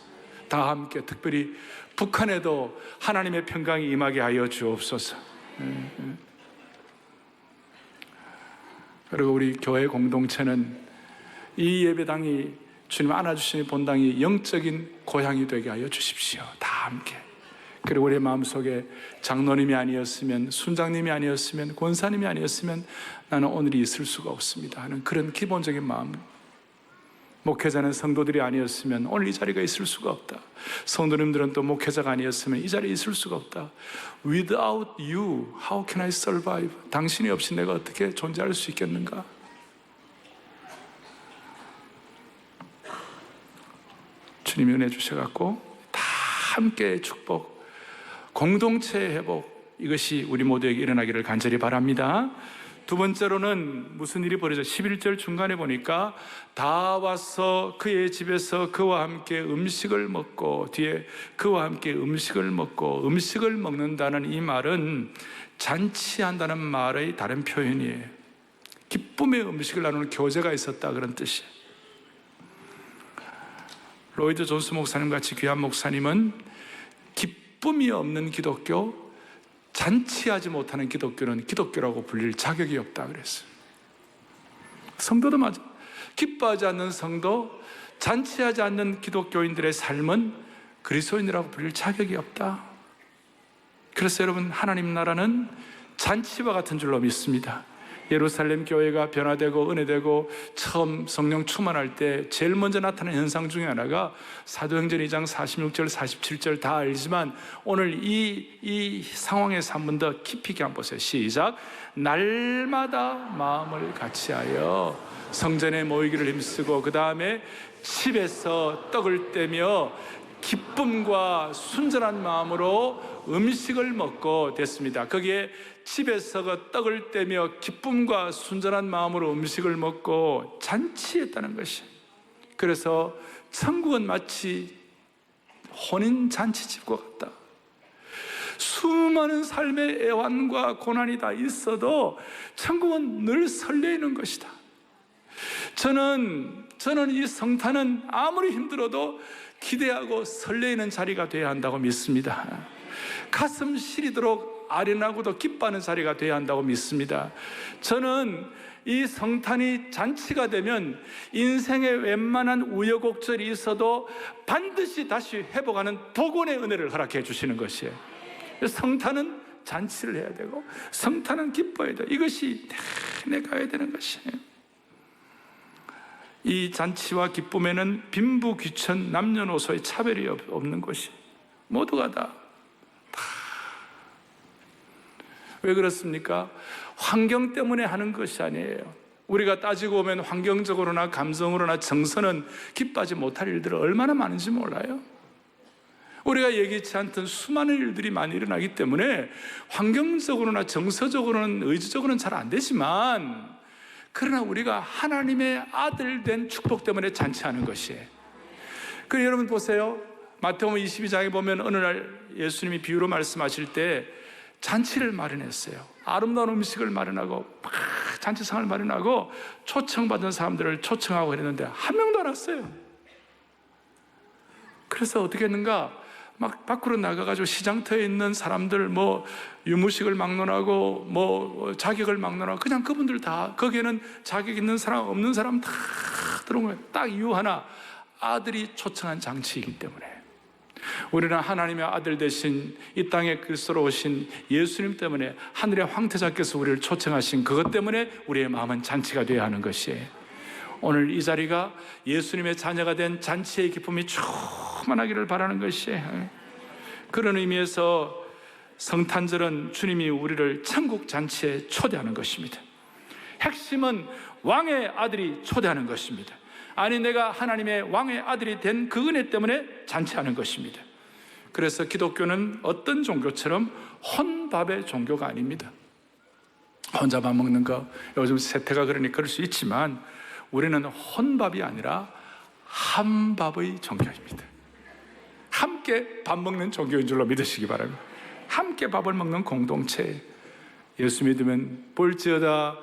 다 함께 특별히 북한에도 하나님의 평강이 임하게 하여 주옵소서. 그리고 우리 교회 공동체는 이 예배당이 주님 안아주시는 본당이 영적인 고향이 되게 하여 주십시오. 다 함께. 그리고 우리 마음속에 장로님이 아니었으면, 순장님이 아니었으면, 권사님이 아니었으면 나는 오늘이 있을 수가 없습니다 하는 그런 기본적인 마음. 목회자는 성도들이 아니었으면 오늘 이 자리가 있을 수가 없다. 성도님들은 또 목회자가 아니었으면 이 자리에 있을 수가 없다. Without you, how can I survive? 당신이 없이 내가 어떻게 존재할 수 있겠는가? 주님이 은혜 주셔갖고 다 함께 축복, 공동체의 회복, 이것이 우리 모두에게 일어나기를 간절히 바랍니다. 두 번째로는 무슨 일이 벌어져? 11절 중간에 보니까 다 와서 그의 집에서 그와 함께 음식을 먹고, 뒤에 그와 함께 음식을 먹고, 음식을 먹는다는 이 말은 잔치한다는 말의 다른 표현이에요. 기쁨의 음식을 나누는 교제가 있었다 그런 뜻이에요. 로이드 존스 목사님 같이 귀한 목사님은 기쁨이 없는 기독교, 잔치하지 못하는 기독교는 기독교라고 불릴 자격이 없다 그랬어요. 성도도 맞아. 기뻐하지 않는 성도, 잔치하지 않는 기독교인들의 삶은 그리스도인이라고 불릴 자격이 없다. 그래서 여러분, 하나님 나라는 잔치와 같은 줄로 믿습니다. 예루살렘 교회가 변화되고 은혜되고 처음 성령 충만할 때 제일 먼저 나타나는 현상 중에 하나가 사도행전 2장 46절 47절 다 알지만 오늘 이 상황에서 한 번 더 깊이 있게 한번 보세요. 시작. 날마다 마음을 같이하여 성전에 모이기를 힘쓰고 그 다음에 집에서 떡을 떼며 기쁨과 순전한 마음으로 음식을 먹고 됐습니다. 거기에 집에서 그 떡을 떼며 기쁨과 순전한 마음으로 음식을 먹고 잔치했다는 것이. 그래서 천국은 마치 혼인 잔치집과 같다. 수많은 삶의 애환과 고난이 다 있어도 천국은 늘 설레이는 것이다. 저는 이 성탄은 아무리 힘들어도 기대하고 설레이는 자리가 되어야 한다고 믿습니다. 가슴 시리도록 아련하고도 기뻐하는 자리가 되어야 한다고 믿습니다. 저는 이 성탄이 잔치가 되면 인생에 웬만한 우여곡절이 있어도 반드시 다시 회복하는 복원의 은혜를 허락해 주시는 것이에요. 성탄은 잔치를 해야 되고 성탄은 기뻐해야 돼. 이것이 내가 해야 되는 것이에요. 이 잔치와 기쁨에는 빈부 귀천 남녀노소의 차별이 없는 것이 모두가 다 왜 그렇습니까? 환경 때문에 하는 것이 아니에요. 우리가 따지고 보면 환경적으로나 감성으로나 정서는 기뻐하지 못할 일들이 얼마나 많은지 몰라요. 우리가 예기치 않던 수많은 일들이 많이 일어나기 때문에 환경적으로나 정서적으로는 의지적으로는 잘 안 되지만, 그러나 우리가 하나님의 아들 된 축복 때문에 잔치하는 것이에요. 그럼 여러분 보세요. 마태복음 22장에 보면 어느 날 예수님이 비유로 말씀하실 때 잔치를 마련했어요. 아름다운 음식을 마련하고 막 잔치상을 마련하고 초청받은 사람들을 초청하고 그랬는데 한 명도 안 왔어요. 그래서 어떻게 했는가? 막 밖으로 나가가지고 시장터에 있는 사람들 뭐 유무식을 막론하고 뭐 자격을 막론하고 그냥 그분들 다, 거기에는 자격 있는 사람 없는 사람 다 들어온 거예요. 딱 이유 하나, 아들이 초청한 잔치이기 때문에. 우리는 하나님의 아들 되신 이 땅에 그리스도로 오신 예수님 때문에, 하늘의 황태자께서 우리를 초청하신 그것 때문에 우리의 마음은 잔치가 되어야 하는 것이에요. 오늘 이 자리가 예수님의 자녀가 된 잔치의 기쁨이 충만하기를 바라는 것이에요. 그런 의미에서 성탄절은 주님이 우리를 천국 잔치에 초대하는 것입니다. 핵심은 왕의 아들이 초대하는 것입니다. 아니, 내가 하나님의 왕의 아들이 된 그 은혜 때문에 잔치하는 것입니다. 그래서 기독교는 어떤 종교처럼 혼밥의 종교가 아닙니다. 혼자 밥 먹는 거, 요즘 세태가 그러니 그럴 수 있지만 우리는 혼밥이 아니라 한밥의 종교입니다. 함께 밥 먹는 종교인 줄로 믿으시기 바랍니다. 함께 밥을 먹는 공동체. 예수 믿으면 볼지어다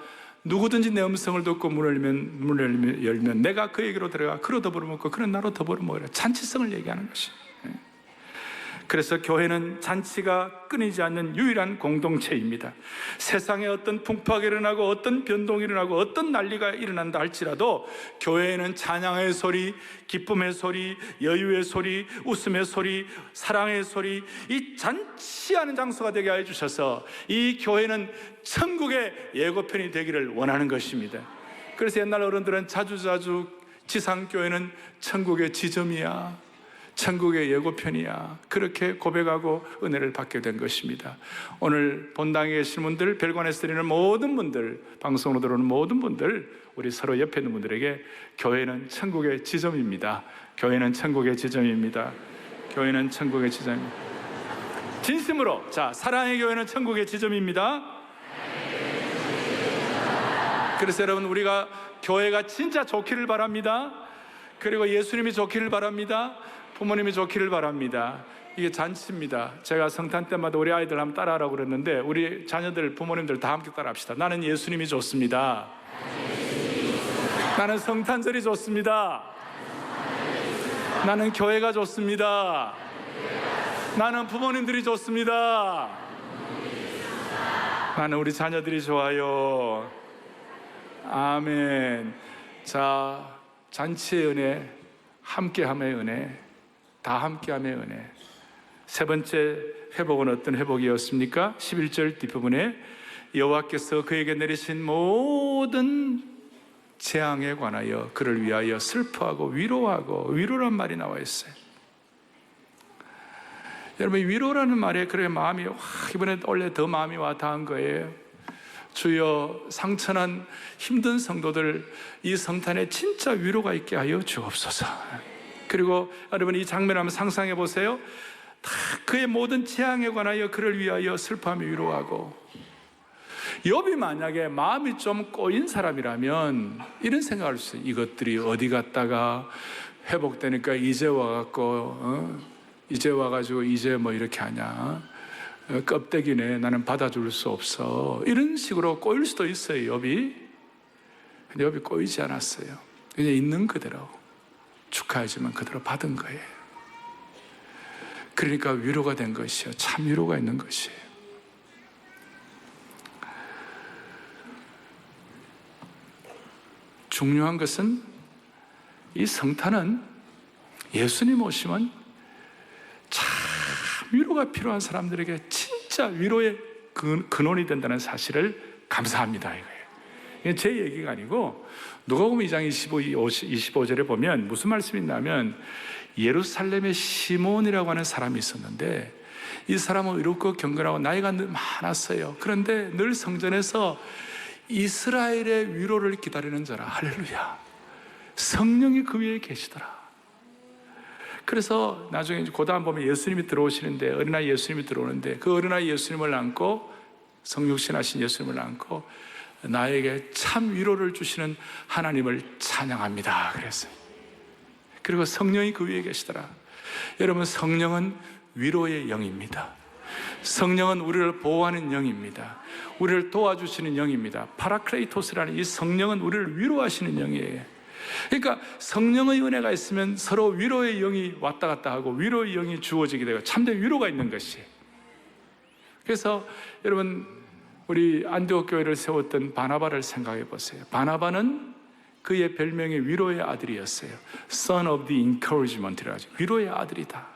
누구든지 내 음성을 듣고 문을 열면 내가 그에게로 들어가 그로 더불어 먹고 그는 나로 더불어 먹으라. 잔치성을 얘기하는 것이에요. 그래서 교회는 잔치가 끊이지 않는 유일한 공동체입니다. 세상에 어떤 풍파가 일어나고 어떤 변동이 일어나고 어떤 난리가 일어난다 할지라도 교회에는 찬양의 소리, 기쁨의 소리, 여유의 소리, 웃음의 소리, 사랑의 소리, 이 잔치하는 장소가 되게 해주셔서 이 교회는 천국의 예고편이 되기를 원하는 것입니다. 그래서 옛날 어른들은 자주자주 지상교회는 천국의 지점이야, 천국의 예고편이야, 그렇게 고백하고 은혜를 받게 된 것입니다. 오늘 본당에 계신 분들, 별관에서 드리는 모든 분들, 방송으로 들어오는 모든 분들, 우리 서로 옆에 있는 분들에게 교회는 천국의 지점입니다. 교회는 천국의 지점입니다. 교회는 천국의 지점입니다. 진심으로, 자, 사랑의 교회는 천국의 지점입니다. 그래서 여러분, 우리가 교회가 진짜 좋기를 바랍니다. 그리고 예수님이 좋기를 바랍니다. 부모님이 좋기를 바랍니다. 이게 잔치입니다. 제가 성탄 때마다 우리 아이들 한번 따라하라고 그랬는데 우리 자녀들, 부모님들 다 함께 따라합시다. 나는 예수님이 좋습니다. 나는 성탄절이 좋습니다. 나는 교회가 좋습니다. 나는 부모님들이 좋습니다. 나는 우리 자녀들이 좋아요. 아멘. 자, 잔치의 은혜, 함께함의 은혜, 다 함께함의 은혜. 세 번째 회복은 어떤 회복이었습니까? 11절 뒷부분에 여호와께서 그에게 내리신 모든 재앙에 관하여 그를 위하여 슬퍼하고 위로하고, 위로란 말이 나와 있어요. 여러분, 위로라는 말에 그래 마음이 이번에 원래 더 마음이 와 닿은 거예요. 주여, 상처난 힘든 성도들 이 성탄에 진짜 위로가 있게 하여 주옵소서. 그리고 여러분, 이 장면 한번 상상해 보세요. 다 그의 모든 재앙에 관하여 그를 위하여 슬퍼하며 위로하고. 욥이 만약에 마음이 좀 꼬인 사람이라면 이런 생각을 할 수 있어요. 이것들이 어디 갔다가 회복되니까 이제 와갖고 이제 와가지고 이제 뭐 이렇게 하냐, 껍데기네, 나는 받아줄 수 없어, 이런 식으로 꼬일 수도 있어요. 욥이. 근데 욥이 꼬이지 않았어요. 그냥 있는 그대로 축하해주면 그대로 받은 거예요. 그러니까 위로가 된 것이요, 참 위로가 있는 것이에요. 중요한 것은 이 성탄은 예수님 오시면 참 위로가 필요한 사람들에게 진짜 위로의 근원이 된다는 사실을 감사합니다, 이거예요. 이게 제 얘기가 아니고 누가복음 2장 25절에 보면 무슨 말씀이 있냐면, 예루살렘에 시몬이라고 하는 사람이 있었는데 이 사람은 의롭고 경건하고 나이가 많았어요. 그런데 늘 성전에서 이스라엘의 위로를 기다리는 자라. 할렐루야. 성령이 그 위에 계시더라. 그래서 나중에 고다음 보면 예수님이 들어오시는데, 어린아이 예수님이 들어오는데 그 어린아이 예수님을 안고, 성육신하신 예수님을 안고 나에게 참 위로를 주시는 하나님을 찬양합니다 그랬어요. 그리고 성령이 그 위에 계시더라. 여러분, 성령은 위로의 영입니다. 성령은 우리를 보호하는 영입니다. 우리를 도와주시는 영입니다. 파라클레이토스라는 이 성령은 우리를 위로하시는 영이에요. 그러니까 성령의 은혜가 있으면 서로 위로의 영이 왔다 갔다 하고 위로의 영이 주어지게 되고 참된 위로가 있는 것이. 그래서 여러분, 우리 안디옥 교회를 세웠던 바나바를 생각해 보세요. 바나바는 그의 별명이 위로의 아들이었어요. Son of the Encouragement이라고 하죠. 위로의 아들이다.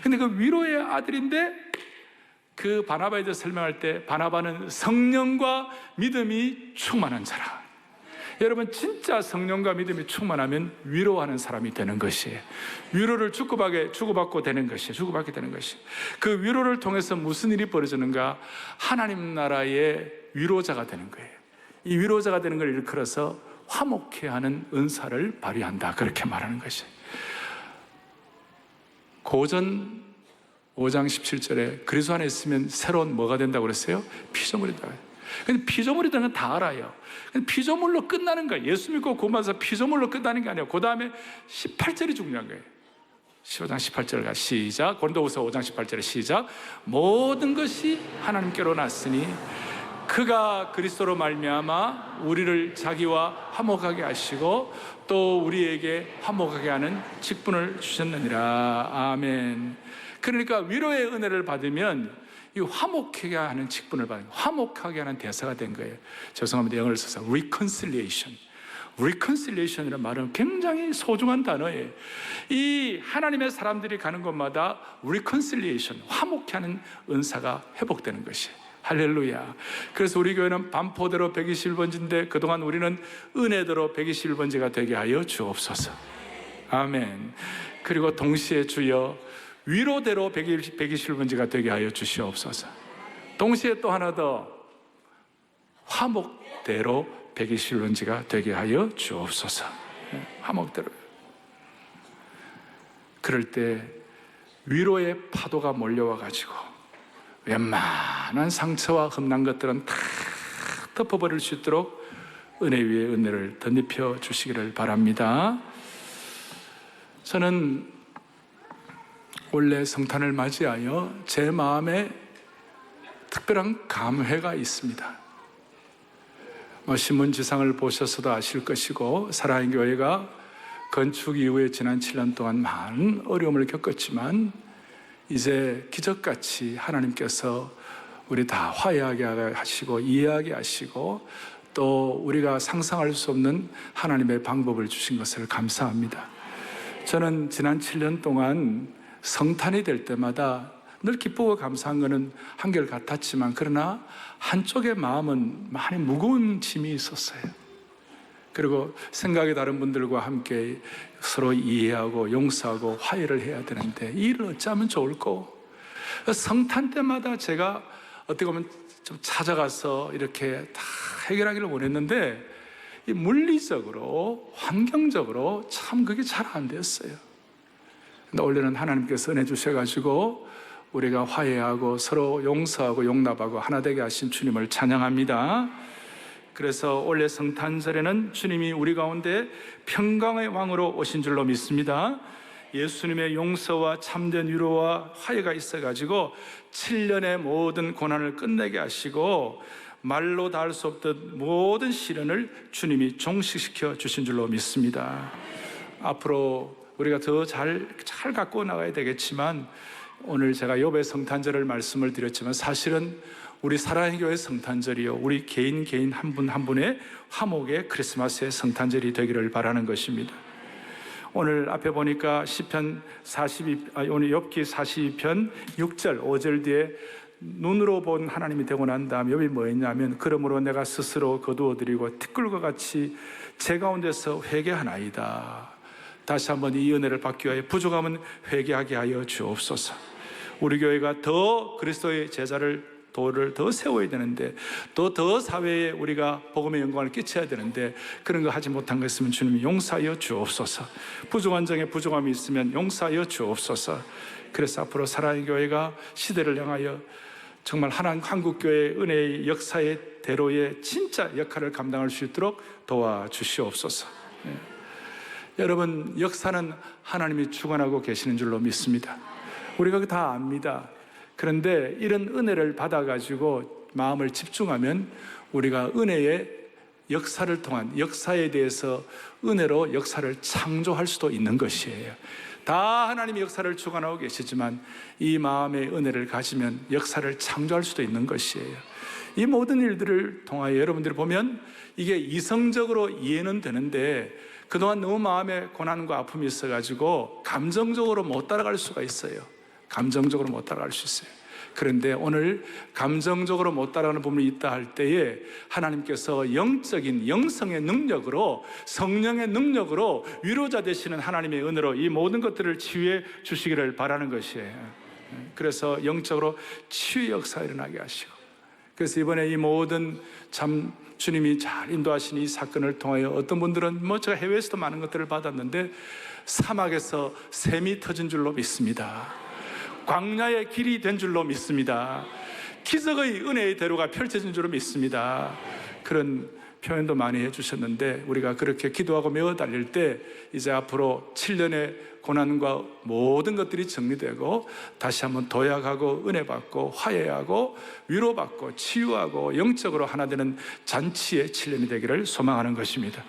근데 그 위로의 아들인데 그 바나바에 대해서 설명할 때 바나바는 성령과 믿음이 충만한 자라. 여러분, 진짜 성령과 믿음이 충만하면 위로하는 사람이 되는 것이에요. 위로를 주고받고 되는 것이에요. 주고받게 되는 것이에요. 그 위로를 통해서 무슨 일이 벌어지는가? 하나님 나라의 위로자가 되는 거예요. 이 위로자가 되는 걸 일컬어서 화목케 하는 은사를 발휘한다, 그렇게 말하는 것이에요. 고전 5장 17절에 그리스도 안에 있으면 새로운 뭐가 된다고 그랬어요? 피조물이다. 근데 피조물이라는 건 다 알아요. 근데 피조물로 끝나는 거예요. 예수 믿고 구원받아서 피조물로 끝나는 게 아니에요. 그 다음에 18절이 중요한 거예요. 15장 18절과 시작. 고린도후서 5장 18절에 시작. 모든 것이 하나님께로 났으니 그가 그리스도로 말미암아 우리를 자기와 화목하게 하시고 또 우리에게 화목하게 하는 직분을 주셨느니라. 아멘. 그러니까 위로의 은혜를 받으면 이 화목하게 하는 직분을 받는, 화목하게 하는 대사가 된 거예요. 죄송합니다, 영어를 써서 reconciliation. reconciliation이라는 말은 굉장히 소중한 단어예요. 이 하나님의 사람들이 가는 곳마다 reconciliation, 화목케 하는 은사가 회복되는 것이에요. 할렐루야. 그래서 우리 교회는 반포대로 121번지인데 그동안 우리는 은혜대로 121번지가 되게 하여 주옵소서. 아멘. 그리고 동시에 주여 위로대로 121번지가 되게 하여 주시옵소서. 동시에 또 하나 더, 화목대로 121번지가 되게 하여 주옵소서. 화목대로. 그럴 때 위로의 파도가 몰려와 가지고 웬만한 상처와 흠난 것들은 다 덮어버릴 수 있도록 은혜 위에 은혜를 덧입혀 주시기를 바랍니다. 저는 올해 성탄을 맞이하여 제 마음에 특별한 감회가 있습니다. 신문지상을 보셔서도 아실 것이고, 사랑의 교회가 건축 이후에 지난 7년 동안 많은 어려움을 겪었지만 이제 기적같이 하나님께서 우리 다 화해하게 하시고 이해하게 하시고 또 우리가 상상할 수 없는 하나님의 방법을 주신 것을 감사합니다. 저는 지난 7년 동안 성탄이 될 때마다 늘 기쁘고 감사한 것은 한결같았지만 그러나 한쪽의 마음은 많이 무거운 짐이 있었어요. 그리고 생각이 다른 분들과 함께 서로 이해하고 용서하고 화해를 해야 되는데 이 일을 어찌하면 좋을까? 성탄 때마다 제가 어떻게 보면 좀 찾아가서 이렇게 다 해결하기를 원했는데 이 물리적으로 환경적으로 참 그게 잘 안 됐어요. 근데 올해는 하나님께서 은혜 주셔가지고 우리가 화해하고 서로 용서하고 용납하고 하나 되게 하신 주님을 찬양합니다. 그래서 올해 성탄절에는 주님이 우리 가운데 평강의 왕으로 오신 줄로 믿습니다. 예수님의 용서와 참된 위로와 화해가 있어가지고 7년의 모든 고난을 끝내게 하시고 말로 다 할 수 없던 모든 시련을 주님이 종식시켜 주신 줄로 믿습니다. 앞으로 우리가 더 잘 갖고 나가야 되겠지만 오늘 제가 욥의 성탄절을 말씀을 드렸지만 사실은 우리 사랑의 교회 성탄절이요 우리 개인 한 분 한 분의 화목의 크리스마스의 성탄절이 되기를 바라는 것입니다. 오늘 앞에 보니까 시편 42, 오늘 욥기 42편 6절 5절 뒤에 눈으로 본 하나님이 되고 난 다음 욥이 뭐 했냐면 그러므로 내가 스스로 거두어드리고 티끌과 같이 제 가운데서 회개하나이다. 다시 한번 이 은혜를 받기 위하여 부족함은 회개하게 하여 주옵소서. 우리 교회가 더 그리스도의 제자를 도를 더 세워야 되는데 또 더 사회에 우리가 복음의 영광을 끼쳐야 되는데 그런 거 하지 못한 것 있으면 주님이 용서하여 주옵소서. 부족한 점에 부족함이 있으면 용서하여 주옵소서. 그래서 앞으로 사랑의 교회가 시대를 향하여 정말 하나님 한국교회의 은혜의 역사의 대로의 진짜 역할을 감당할 수 있도록 도와주시옵소서. 여러분, 역사는 하나님이 주관하고 계시는 줄로 믿습니다. 우리가 다 압니다. 그런데 이런 은혜를 받아가지고 마음을 집중하면 우리가 은혜의 역사를 통한 역사에 대해서 은혜로 역사를 창조할 수도 있는 것이에요. 다 하나님이 역사를 주관하고 계시지만 이 마음의 은혜를 가지면 역사를 창조할 수도 있는 것이에요. 이 모든 일들을 통하여 여러분들이 보면 이게 이성적으로 이해는 되는데 그동안 너무 마음에 고난과 아픔이 있어가지고 감정적으로 못 따라갈 수가 있어요. 감정적으로 못 따라갈 수 있어요. 그런데 오늘 감정적으로 못 따라가는 부분이 있다 할 때에 하나님께서 영적인 영성의 능력으로 성령의 능력으로 위로자 되시는 하나님의 은혜로 이 모든 것들을 치유해 주시기를 바라는 것이에요. 그래서 영적으로 치유의 역사가 일어나게 하시고 그래서 이번에 이 모든 참 주님이 잘 인도하신 이 사건을 통하여 어떤 분들은 제가 해외에서도 많은 것들을 받았는데 사막에서 샘이 터진 줄로 믿습니다. 광야의 길이 된 줄로 믿습니다. 기적의 은혜의 대로가 펼쳐진 줄로 믿습니다. 그런 표현도 많이 해주셨는데 우리가 그렇게 기도하고 메어 달릴 때 이제 앞으로 7년의 고난과 모든 것들이 정리되고 다시 한번 도약하고 은혜 받고 화해하고 위로받고 치유하고 영적으로 하나 되는 잔치의 7년이 되기를 소망하는 것입니다.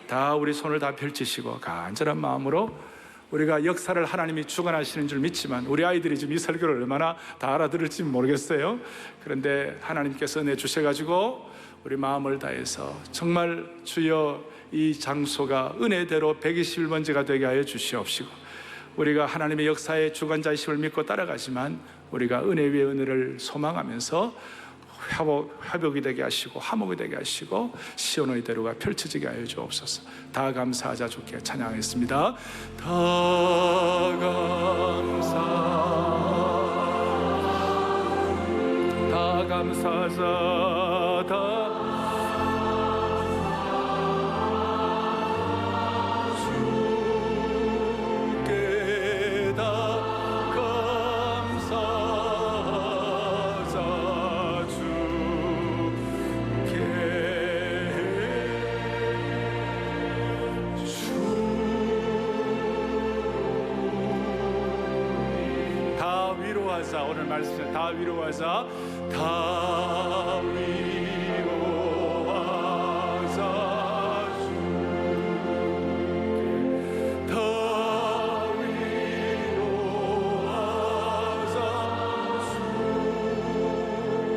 다 우리 손을 다 펼치시고 간절한 마음으로 우리가 역사를 하나님이 주관하시는 줄 믿지만 우리 아이들이 지금 이 설교를 얼마나 다 알아들을지 모르겠어요. 그런데 하나님께서 은혜 주셔가지고 우리 마음을 다해서 정말 주여 이 장소가 은혜대로 121번째가 되게 하여 주시옵시고 우리가 하나님의 역사의 주관자이심을 믿고 따라가지만 우리가 은혜 위에 은혜를 소망하면서 회복이 되게 하시고 화목이 되게 하시고 시온의 대로가 펼쳐지게 하여 주옵소서. 다 감사하자 주께 찬양하겠습니다. 다 감사하자 주께 다 감사하자 다 위로하자. 오늘 말씀 다 위로하자. 다 위로하자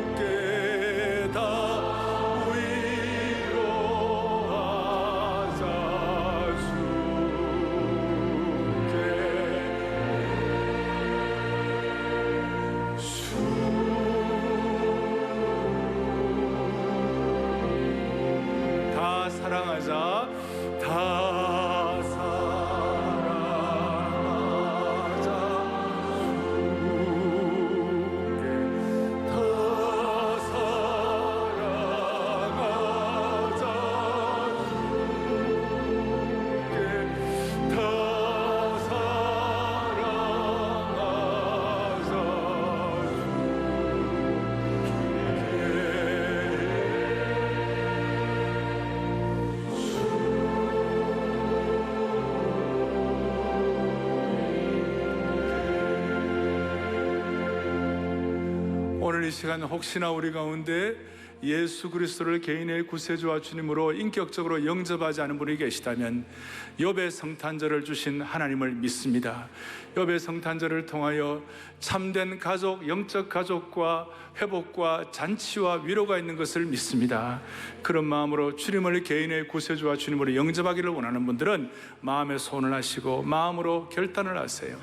주께 다 위로하자 주께 다 위로하자 주께 오늘 이 시간 혹시나 우리 가운데 예수 그리스도를 개인의 구세주와 주님으로 인격적으로 영접하지 않은 분이 계시다면 욥의 성탄절을 주신 하나님을 믿습니다. 욥의 성탄절을 통하여 참된 가족, 영적 가족과 회복과 잔치와 위로가 있는 것을 믿습니다. 그런 마음으로 주님을 개인의 구세주와 주님으로 영접하기를 원하는 분들은 마음에 손을 하시고 마음으로 결단을 하세요.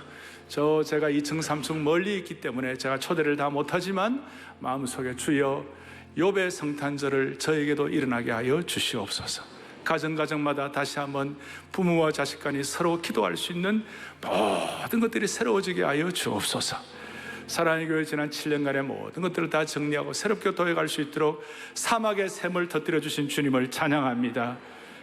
제가 2층 3층 멀리 있기 때문에 제가 초대를 다 못하지만 마음속에 주여 욥의 성탄절을 저에게도 일어나게 하여 주시옵소서. 가정마다 다시 한번 부모와 자식 간이 서로 기도할 수 있는 모든 것들이 새로워지게 하여 주옵소서. 사랑의 교회 지난 7년간의 모든 것들을 다 정리하고 새롭게 도약할 수 있도록 사막의 샘을 터뜨려 주신 주님을 찬양합니다.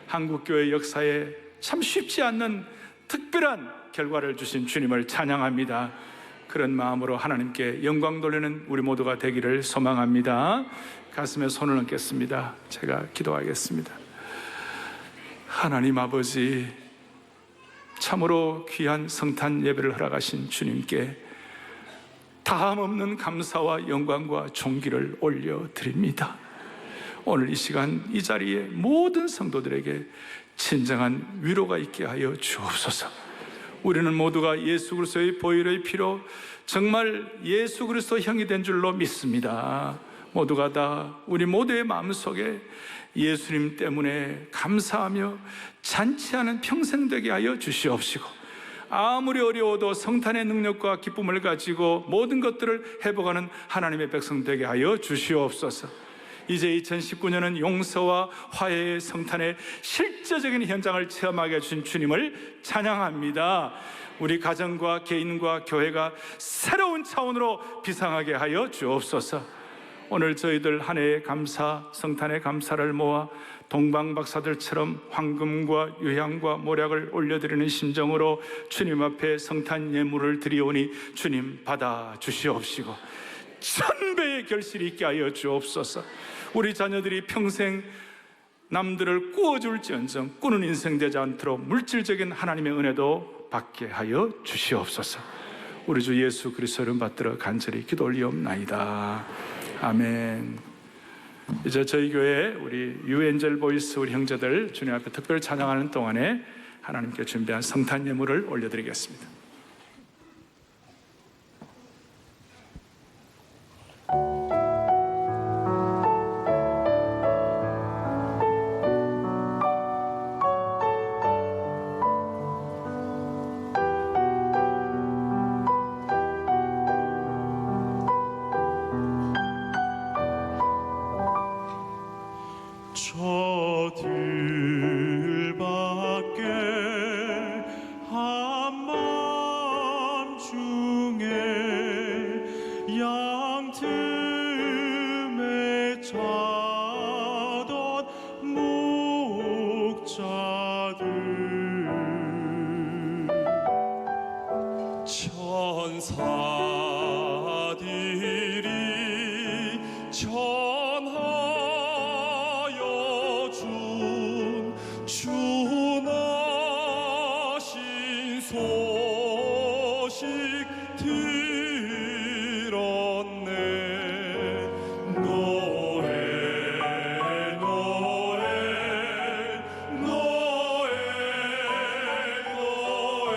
한국교회 역사에 참 쉽지 않는 특별한 결과를 주신 주님을 찬양합니다. 그런 마음으로 하나님께 영광 돌리는 우리 모두가 되기를 소망합니다. 가슴에 손을 얹겠습니다. 제가 기도하겠습니다. 하나님 아버지, 참으로 귀한 성탄 예배를 허락하신 주님께 다함없는 감사와 영광과 존귀를 올려드립니다. 오늘 이 시간 이 자리에 모든 성도들에게 진정한 위로가 있게 하여 주옵소서. 우리는 모두가 예수 그리스도의 보혈의 피로 정말 예수 그리스도 형이 된 줄로 믿습니다. 모두가 다 우리 모두의 마음속에 예수님 때문에 감사하며 잔치하는 평생 되게 하여 주시옵시고, 아무리 어려워도 성탄의 능력과 기쁨을 가지고 모든 것들을 회복하는 하나님의 백성 되게 하여 주시옵소서. 이제 2019년은 용서와 화해의 성탄의 실제적인 현장을 체험하게 해주신 주님을 찬양합니다. 우리 가정과 개인과 교회가 새로운 차원으로 비상하게 하여 주옵소서. 오늘 저희들 한 해의 감사, 성탄의 감사를 모아 동방박사들처럼 황금과 유향과 모략을 올려드리는 심정으로 주님 앞에 성탄 예물을 드리오니 주님 받아 주시옵시고 천배의 결실이 있게 하여 주옵소서. 우리 자녀들이 평생 남들을 꾸어줄지언정 꾸는 인생 되지 않도록 물질적인 하나님의 은혜도 받게 하여 주시옵소서. 우리 주 예수 그리스도 이름 받들어 간절히 기도 올리옵나이다. 아멘. 이제 저희 교회 우리 유엔젤 보이스 우리 형제들 주님 앞에 특별 찬양하는 동안에 하나님께 준비한 성탄 예물을 올려드리겠습니다. 저 들밖에 한밤중에 양틈에 자던 목자들 천사들이 전하여 준 주나신 소식 들었네. 노엘 노엘 노엘 노엘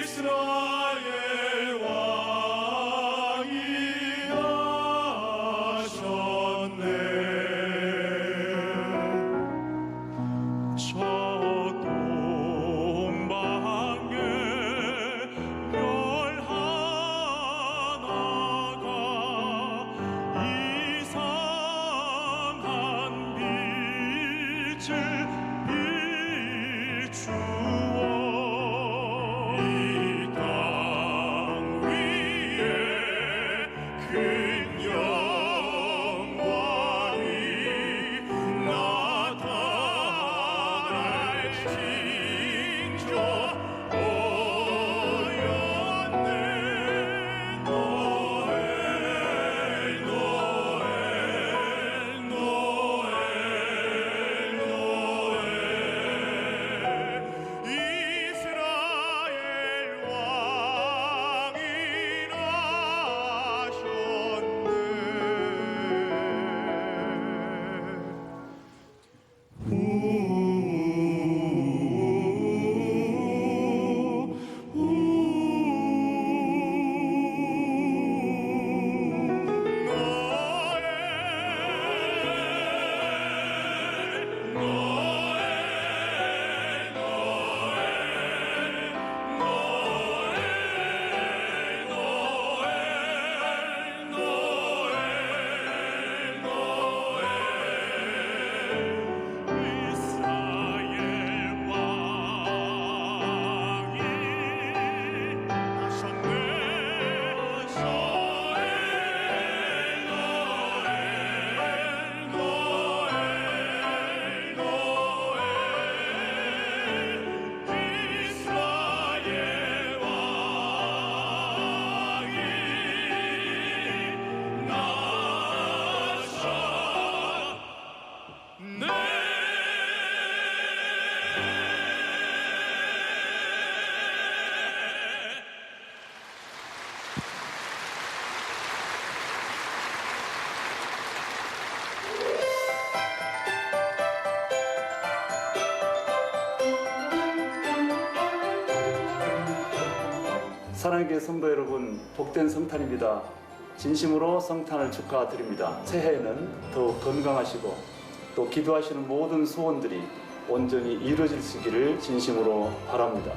이스라엘 왕이 하셨네. 저 동방에 별 하나가 이상한 빛을 비추어 이 땅 위에 큰 영광이 나타날 징조 오였네. 노엘 노엘 노엘 노엘 이스라엘 왕이 나셨네. 사랑의 성도 여러분, 복된 성탄입니다. 진심으로 성탄을 축하드립니다. 새해에는 더욱 건강하시고 또 기도하시는 모든 소원들이 온전히 이루어지시기를 진심으로 바랍니다.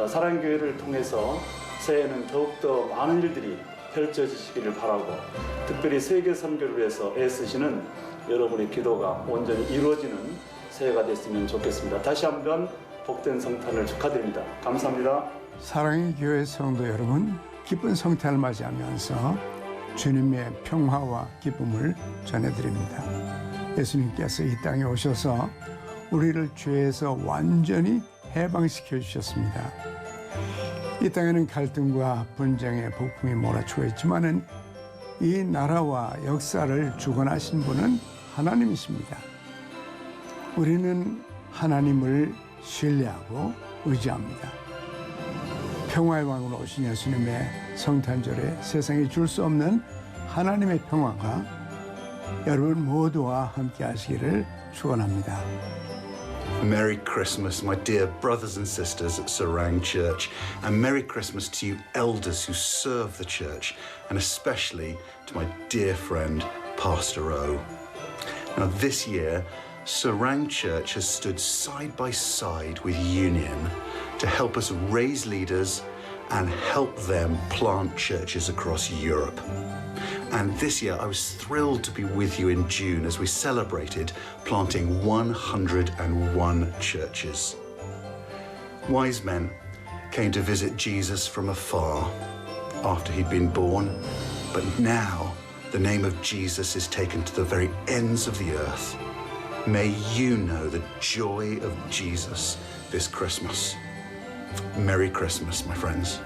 사랑의 교회를 통해서 새해에는 더욱더 많은 일들이 펼쳐지시기를 바라고, 특별히 세계 선교를 위해서 애쓰시는 여러분의 기도가 온전히 이루어지는 새해가 됐으면 좋겠습니다. 다시 한번 복된 성탄을 축하드립니다. 감사합니다. 사랑의 교회 성도 여러분, 기쁜 성탄을 맞이하면서 주님의 평화와 기쁨을 전해드립니다. 예수님께서 이 땅에 오셔서 우리를 죄에서 완전히 해방시켜 주셨습니다. 이 땅에는 갈등과 분쟁의 폭풍이 몰아치고 있지만은 이 나라와 역사를 주관하신 분은 하나님이십니다. 우리는 하나님을 신뢰하고 의지합니다. 평화의 왕으로 오신 예수님의 성탄절에 세상에 줄 수 없는 하나님의 평화가 여러분 모두와 함께 하시기를 축원합니다. Merry Christmas, my dear brothers and sisters at Sarang Church, and Merry Christmas to you elders who serve the church, and especially to my dear friend, Pastor O. Now this year, Sarang Church has stood side by side with Union to help us raise leaders and help them plant churches across Europe. And this year, I was thrilled to be with you in June as we celebrated planting 101 churches. Wise men came to visit Jesus from afar after he'd been born, but now the name of Jesus is taken to the very ends of the earth. May you know the joy of Jesus this Christmas. Merry Christmas, my friends.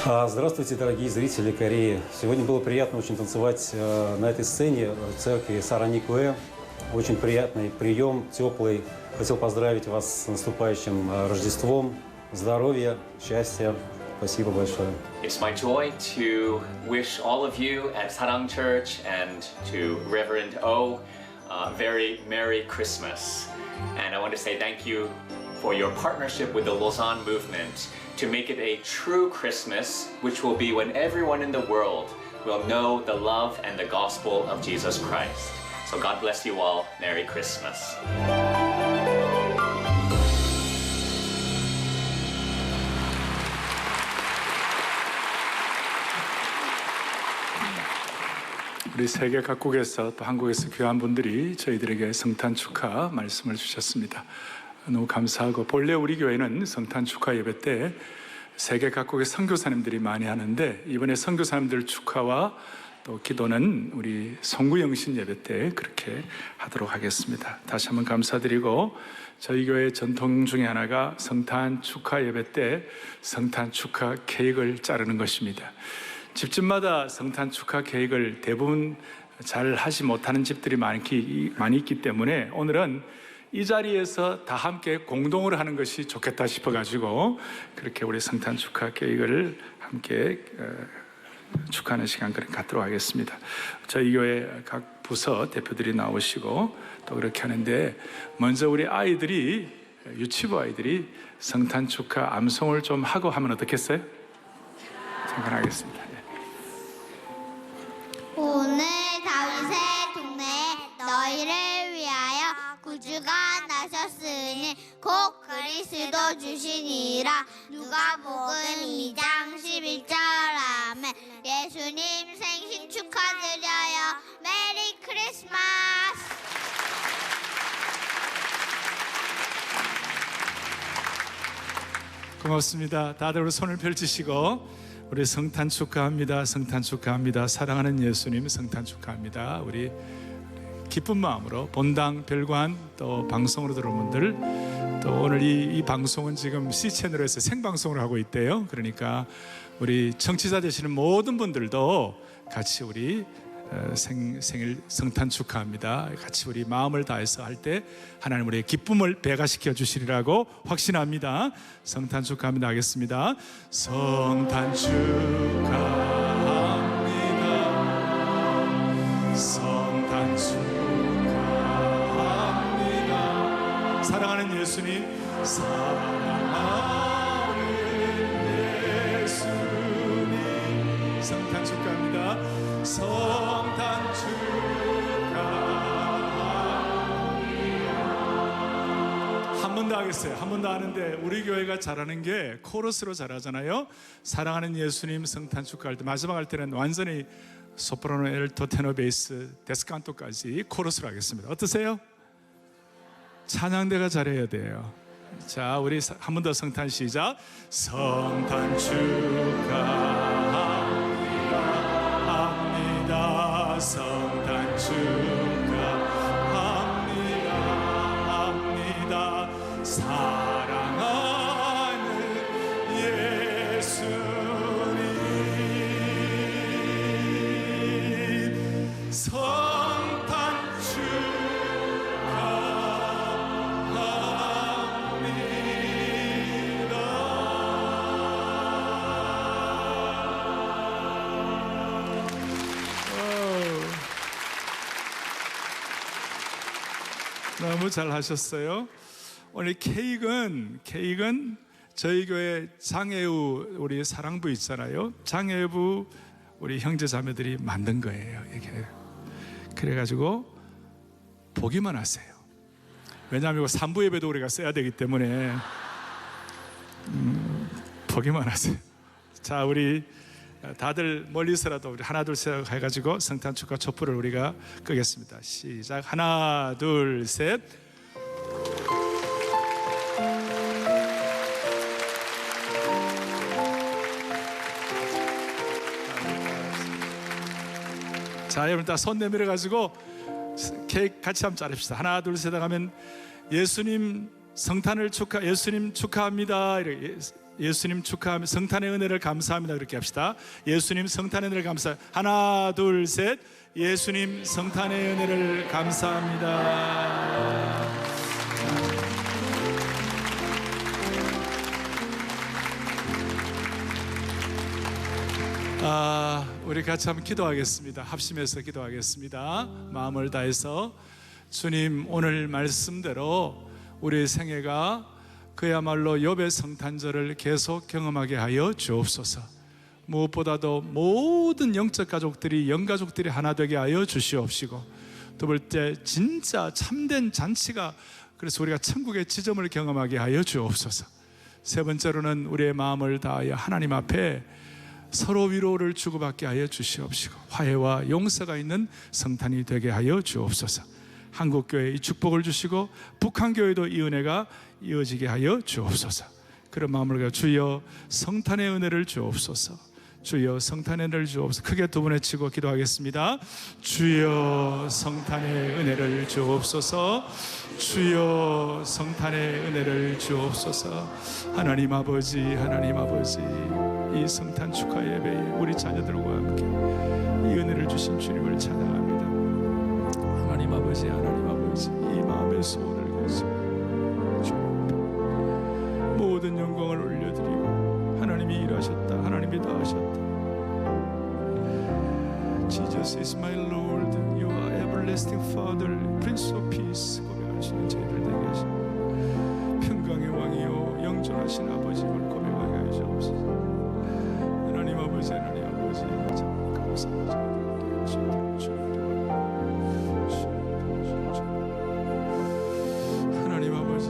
Здравствуйте, дорогие зрители Кореи. Сегодня было приятно очень танцевать на этой сцене в церкви Сараникуэ. Очень приятный прием, теплый. Хотел поздравить вас с наступающим Рождеством. Здоровья, счастья. Спасибо большое. It's my joy to wish all of you at Sarang Church and to Reverend O very Merry Christmas. And I want to say thank you for your partnership with the Lausanne movement to make it a true Christmas, which will be when everyone in the world will know the love and the gospel of Jesus Christ. So God bless you all. Merry Christmas. 우리 세계 각국에서 또 한국에서 귀한 분들이 저희들에게 성탄 축하 말씀을 주셨습니다. 너무 감사하고, 본래 우리 교회는 성탄 축하 예배 때 세계 각국의 선교사님들이 많이 하는데, 이번에 선교사님들 축하와 또 기도는 우리 송구영신 예배 때 그렇게 하도록 하겠습니다. 다시 한번 감사드리고, 저희 교회 전통 중에 하나가 성탄 축하 예배 때 성탄 축하 케이크를 자르는 것입니다. 집집마다 성탄 축하 케이크를 대부분 잘 하지 못하는 집들이 많이 있기 때문에 오늘은 이 자리에서 다 함께 공동으로 하는 것이 좋겠다 싶어가지고 그렇게 우리 성탄 축하 케이크를 함께 축하하는 시간 갖도록 하겠습니다. 저희 교회 각 부서 대표들이 나오시고 또 그렇게 하는데, 먼저 우리 아이들이, 유치부 아이들이 성탄 축하 암송을 좀 하고 하면 어떻겠어요? 생각하겠습니다. 오늘 다윗의 동네에 너희를 위하여 구주가 나셨으니 곧 그리스도 주시니라. 누가복음 2장 11절. 아멘. 예수님 생신 축하드려요. 메리 크리스마스. 고맙습니다. 다들 우리 손을 펼치시고 우리 성탄 축하합니다. 성탄 축하합니다. 사랑하는 예수님 성탄 축하합니다. 우리 기쁜 마음으로 본당, 별관, 또 방송으로 들어온 분들, 또 오늘 이 방송은 지금 C채널에서 생방송을 하고 있대요. 그러니까 우리 청취자 되시는 모든 분들도 같이 우리 생일 성탄 축하합니다. 같이 우리 마음을 다해서 할 때 하나님 우리의 기쁨을 배가시켜 주시리라고 확신합니다. 성탄 축하합니다 하겠습니다. 성탄 축하합니다. 성탄 축하합니다. 사랑하는 예수님, 사랑하는 예수님, 성탄 축하합니다. 한 번 더 하겠어요. 한 번 더 하는데 우리 교회가 잘하는 게 코러스로 잘하잖아요. 사랑하는 예수님 성탄 축하할 때 마지막 할 때는 완전히 소프라노, 엘토, 테너, 베이스, 데스칸토까지 코러스로 하겠습니다. 어떠세요? 찬양대가 잘해야 돼요. 자, 우리 한 번 더 성탄 시작. 성탄 축하합니다. 성탄 축하합니다. 사랑하는 예수님 성탄 너무 잘 하셨어요. 오늘 케이크는 저희 교회 장애우 우리 사랑부 있잖아요. 장애부 우리 형제 자매들이 만든 거예요. 이게 그래가지고 보기만 하세요. 왜냐하면 3부 예배도 우리가 써야 되기 때문에 보기만 하세요. 자, 우리 다들 멀리서라도 우리 하나 둘 셋 해가지고 성탄 축하 촛불을 우리가 끄겠습니다. 시작. 하나 둘 셋. 자, 여러분 다 손 내밀어 가지고 케이크 같이 한번 자릅시다. 하나 둘 셋 하면 예수님 성탄을 예수님 축하합니다. 이렇게 예수님 축하합니다. 성탄의 은혜를 감사합니다. 그렇게 합시다. 예수님 성탄의 은혜를 하나 둘 셋. 예수님 성탄의 은혜를 감사합니다. 우리 같이 한번 기도하겠습니다. 합심해서 기도하겠습니다. 마음을 다해서 주님, 오늘 말씀대로 우리의 생애가 그야말로 욥의 성탄절을 계속 경험하게 하여 주옵소서. 무엇보다도 모든 영적 가족들이 영가족들이 하나 되게 하여 주시옵시고, 두 번째 진짜 참된 잔치가 그래서 우리가 천국의 지점을 경험하게 하여 주옵소서. 세 번째로는 우리의 마음을 다하여 하나님 앞에 서로 위로를 주고받게 하여 주시옵시고, 화해와 용서가 있는 성탄이 되게 하여 주옵소서. 한국교회에 이 축복을 주시고 북한교회도 이 은혜가 이어지게 하여 주옵소서. 그런 마음을 가지고 주여 성탄의 은혜를 주옵소서. 주여 성탄의 은혜를 주옵소서. 크게 두 번 외치고 기도하겠습니다. 주여 성탄의 은혜를 주옵소서. 주여 성탄의 은혜를 주옵소서. 하나님 아버지, 하나님 아버지, 이 성탄 축하 예배에 우리 자녀들과 함께 이 은혜를 주신 주님을 찬양합니다. 하나님 아버지, 하나님 아버지, 이 마음의 소원을 가지고 모든 영광을 올려드리고, 하나님이 일하셨다, 하나님이 다 하셨다. Jesus is my Lord, you are everlasting Father, Prince of Peace 고백하시는 저희들 되게 하시고, 평강의 왕이요 영존하신 아버지임을 고백하게 하여 주옵소서. 하나님 아버지, 하나님 아버지, 참 감사합니다. 하나님 아버지,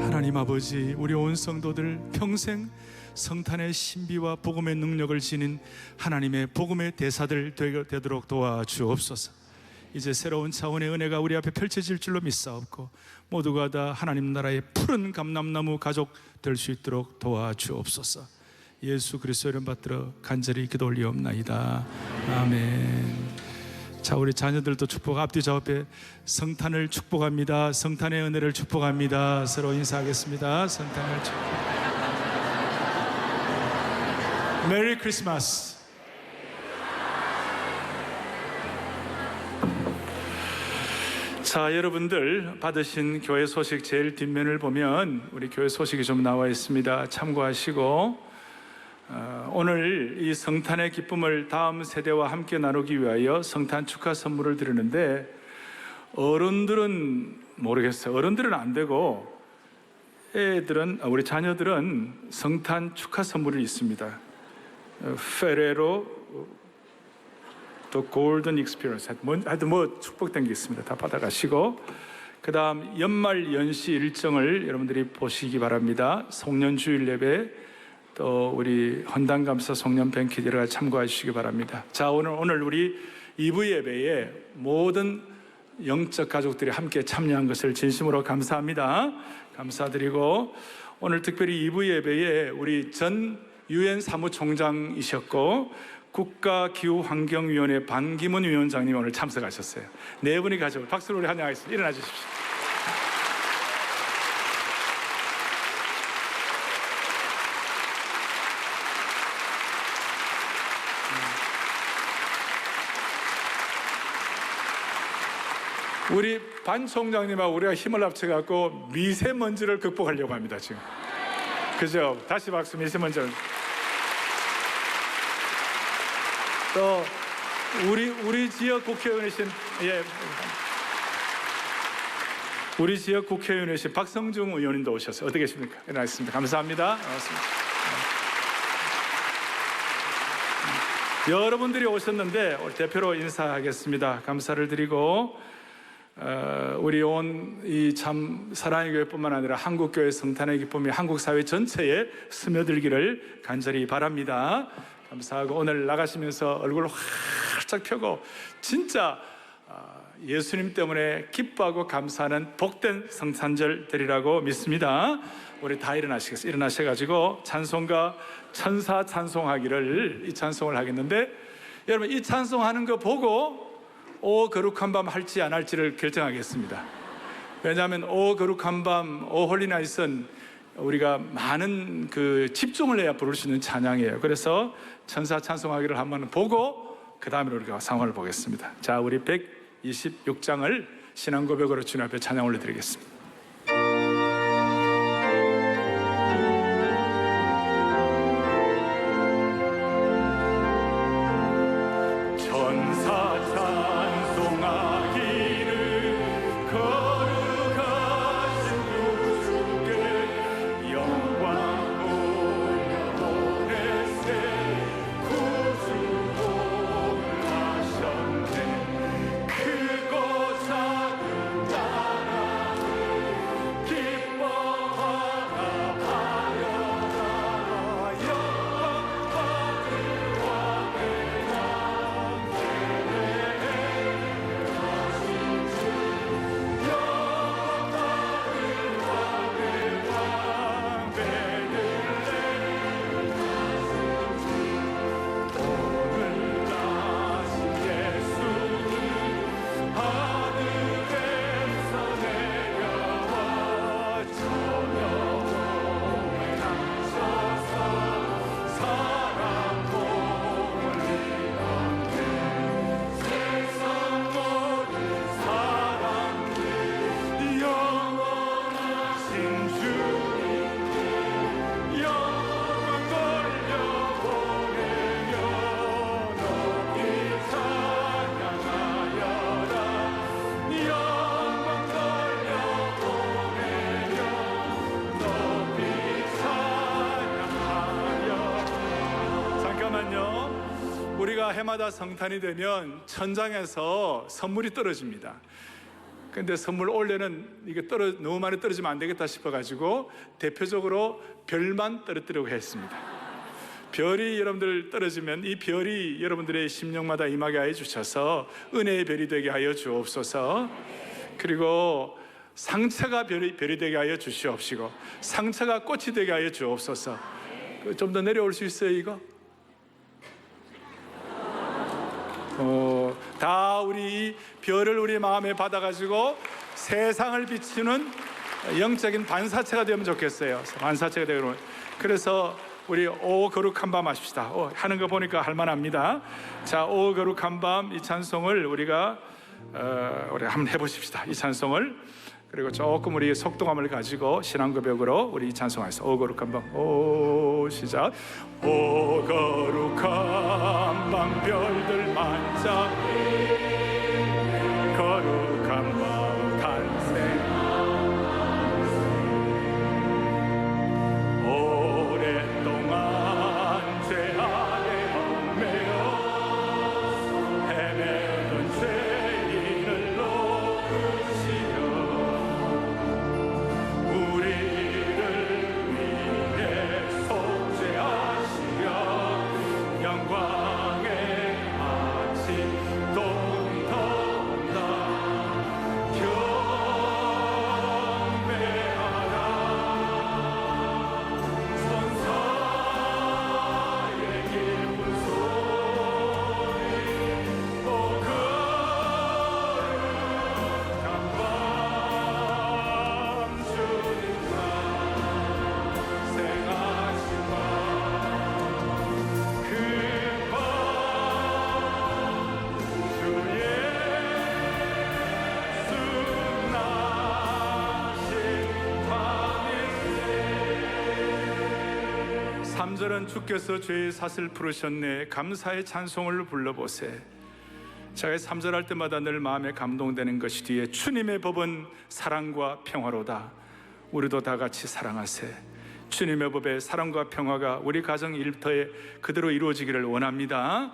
하나님 아버지, 우리 온 성도들 평생 성탄의 신비와 복음의 능력을 지닌 하나님의 복음의 대사들 되도록 도와주옵소서. 이제 새로운 차원의 은혜가 우리 앞에 펼쳐질 줄로 믿사옵고, 모두가 다 하나님 나라의 푸른 감람나무 가족 될 수 있도록 도와주옵소서. 예수 그리스도 이름 받들어 간절히 기도 올리옵나이다. 아멘. 자, 우리 자녀들도 축복, 앞뒤 좌우에 성탄을 축복합니다. 성탄의 은혜를 축복합니다. 서로 인사하겠습니다. 성탄을 축복합니다. 메리 크리스마스. 자, 여러분들 받으신 교회 소식 제일 뒷면을 보면 우리 교회 소식이 좀 나와 있습니다. 참고하시고, 오늘 이 성탄의 기쁨을 다음 세대와 함께 나누기 위하여 성탄 축하 선물을 드리는데 어른들은 모르겠어요. 어른들은 안 되고 애들은 우리 자녀들은 성탄 축하 선물이 있습니다. 페레로 또 골든 익스피리언스 하여튼 뭐 축복된 게 있습니다. 다 받아가시고 그 다음 연말 연시 일정을 여러분들이 보시기 바랍니다. 송년주일 예배 또 우리 헌당감사 송년 뱅키들을 참고하시기 바랍니다. 자, 오늘 우리 2부 예배에 모든 영적 가족들이 함께 참여한 것을 진심으로 감사합니다. 감사드리고 오늘 특별히 2부 예배에 우리 전 유엔 사무총장이셨고 국가기후환경위원회 반기문 위원장님 오늘 참석하셨어요. 네 분이 가족 박수로 우리 환영하겠습니다. 일어나 주십시오. 우리 반 총장님하고 우리가 힘을 합쳐갖고 미세먼지를 극복하려고 합니다, 지금. 그죠? 다시 박수, 미세먼지를. 또, 우리 지역 국회의원이신, 우리 지역 국회의원이신 박성중 의원님도 오셨어요. 어떻게 계십니까? 일어나겠습니다. 감사합니다. 반갑습니다. 여러분들이 오셨는데, 오늘 대표로 인사하겠습니다. 감사를 드리고, 우리 온 이 참 사랑의 교회뿐만 아니라 한국교회 성탄의 기쁨이 한국 사회 전체에 스며들기를 간절히 바랍니다. 감사하고 오늘 나가시면서 얼굴을 활짝 펴고 진짜 예수님 때문에 기뻐하고 감사하는 복된 성탄절 되리라고 믿습니다. 우리 다 일어나셔가지고 찬송가 천사 찬송하기를 이 찬송을 하겠는데 여러분 이 찬송하는 거 보고 오 거룩한 밤 할지 안 할지를 결정하겠습니다. 왜냐하면 오 거룩한 밤, 오 홀리나잇은 우리가 많은 그 집중을 해야 부를 수 있는 찬양이에요. 그래서 천사 찬송하기를 한번 보고 그 다음에 우리가 상황을 보겠습니다. 자, 우리 126장을 신앙 고백으로 주님 앞에 찬양 올려드리겠습니다. 우리가 해마다 성탄이 되면 천장에서 선물이 떨어집니다. 근데 선물 올해는 이게 너무 많이 떨어지면 안 되겠다 싶어가지고 대표적으로 별만 떨어뜨리려고 했습니다. 별이 여러분들 떨어지면 이 별이 여러분들의 심령마다 임하게 하여 주셔서 은혜의 별이 되게 하여 주옵소서. 그리고 상처가 별이 되게 하여 주시옵시고 상처가 꽃이 되게 하여 주옵소서. 좀 더 내려올 수 있어요 이거? 다 우리 별을 우리 마음에 받아가지고 세상을 비추는 영적인 반사체가 되면 좋겠어요. 반사체가 되면. 그래서 우리 오 거룩한 밤 하십시다. 하는 거 보니까 할만합니다. 자, 오 거룩한 밤 이 찬송을 우리가 한번 해보십시다. 이 찬송을 그리고 조금 우리 속도감을 가지고 신앙 고백으로 우리 찬송하겠습니다. 오 거룩한 밤. 오 시작. 오 거룩한 밤 별들 반짝 거룩한 밤 탄생 오랫동안 죄 안에 얽매여 헤매던 죄인을 놓으시며 우리를 위해 속죄하시며 영광의 아침 동터온다 경배하라 천사의 기쁜 소리 오 거룩한 밤 주님과 생하신 밤 그 밤 주 예수 나신 밤일세 3절은 주께서 죄의 삿을 풀으셨네 감사의 찬송을 불러보세. 제가 3절 할 때마다 늘 마음에 감동되는 것이 뒤에 주님의 법은 사랑과 평화로다. 우리도 다 같이 사랑하세. 주님의 법의 사랑과 평화가 우리 가정 일터에 그대로 이루어지기를 원합니다.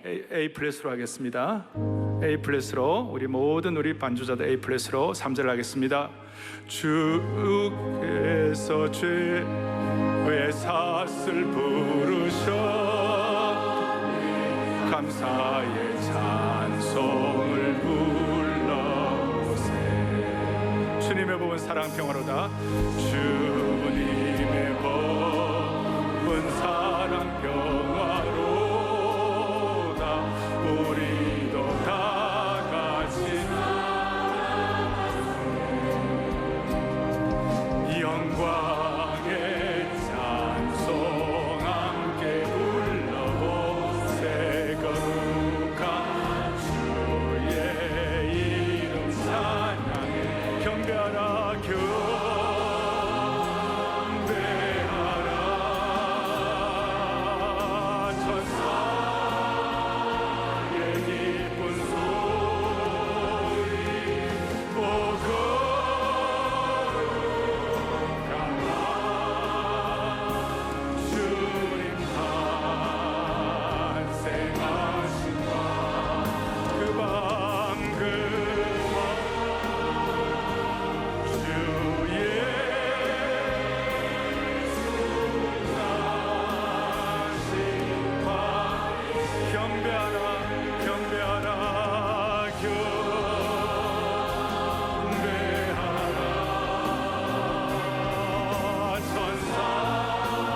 A 플랫으로 하겠습니다. A 플랫으로 우리 모든 우리 반주자들 A 플랫으로 3절 하겠습니다. 주께서 죄의 삿을 부르셔 감사의 찬송을 불러보세. 주님의 법은 사랑 평화로다. 주님의 법은 사랑 평화로다. 우리도 다 같이 영광의 찬송 함께 불러보세. 거룩한 주의 이름 찬양해 경배하라 경배하라 천사의 기쁜 소리 오 거룩한 밤 주님 탄생하신 밤 그 밤 주 예수 나신 밤 경배하라 경배하라 경배하라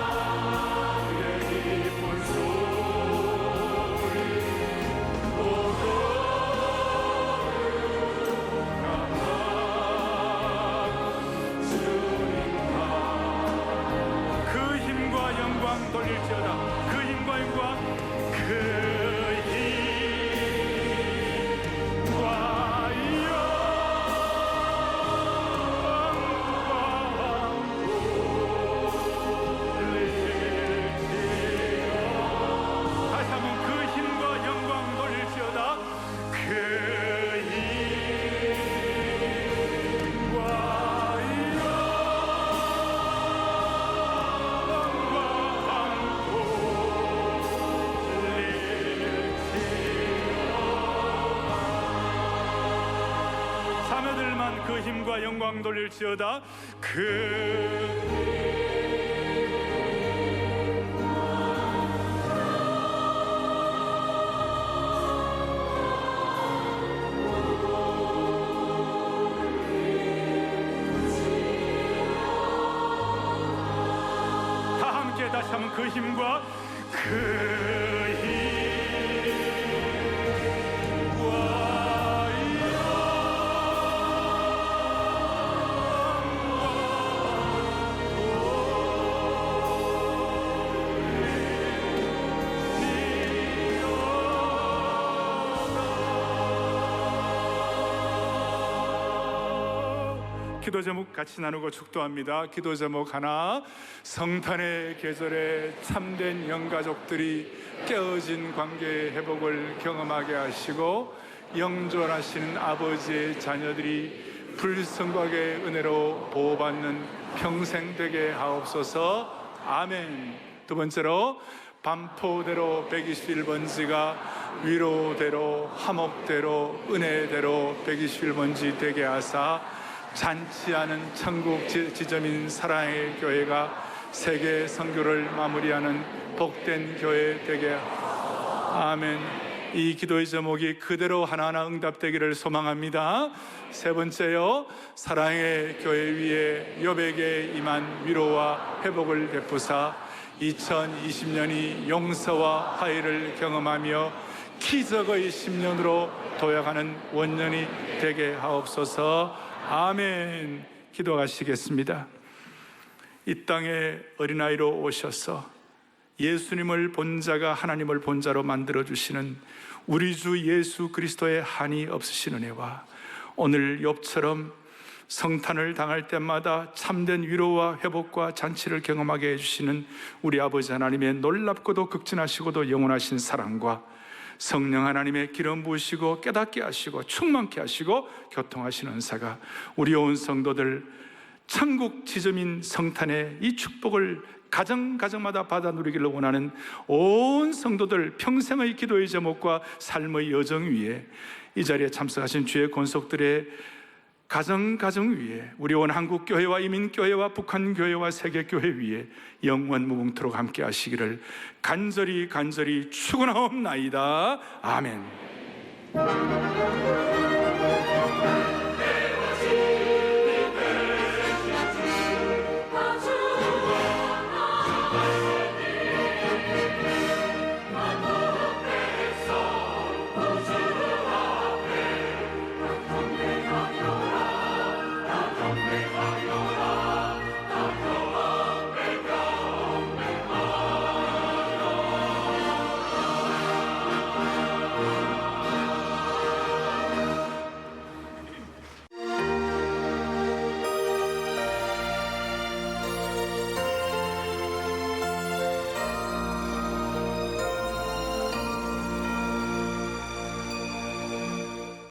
천사의 기쁜 소리 오 거룩한 밤 주님 그 힘과 영광 돌릴지어다. 그 힘과 영광 그 힘과 영광 다시 한번 그 힘과 영광 돌릴지어다. 그 힘과 자매들만 그 힘과 영광 돌릴지어다. 다 함께 다시 한번 그 힘과 기도 제목 같이 나누고 축도합니다. 기도 제목 하나, 성탄의 계절에 참된 영가족들이 깨어진 관계의 회복을 경험하게 하시고 영존하시는 아버지의 자녀들이 불성각의 은혜로 보호받는 평생 되게 하옵소서. 아멘. 두 번째로, 반포대로 121번지가 위로대로, 화목대로, 은혜대로 121번지 되게 하사 잔치하는 천국 지점인 사랑의 교회가 세계 선교를 마무리하는 복된 교회 되게. 아멘. 이 기도의 제목이 그대로 하나하나 응답되기를 소망합니다. 세 번째요, 사랑의 교회 위에 여백에 임한 위로와 회복을 베푸사 2020년이 용서와 화해를 경험하며 기적의 10년으로 도약하는 원년이 되게 하옵소서. 아멘. 기도하시겠습니다. 이 땅에 어린아이로 오셔서 예수님을 본 자가 하나님을 본 자로 만들어주시는 우리 주 예수 그리스도의 한이 없으신 은혜와 오늘 욥처럼 성탄을 당할 때마다 참된 위로와 회복과 잔치를 경험하게 해주시는 우리 아버지 하나님의 놀랍고도 극진하시고도 영원하신 사랑과 성령 하나님의 기름 부으시고 깨닫게 하시고 충만케 하시고 교통하시는 은사가 우리 온 성도들 천국 지점인 성탄의 이 축복을 가정마다 받아 누리기를 원하는 온 성도들 평생의 기도의 제목과 삶의 여정 위에 이 자리에 참석하신 주의 권속들의 가정 위에 우리 온 한국교회와 이민교회와 북한교회와 세계교회 위에 영원 무궁토록 함께 하시기를 간절히 축원하옵나이다. 아멘.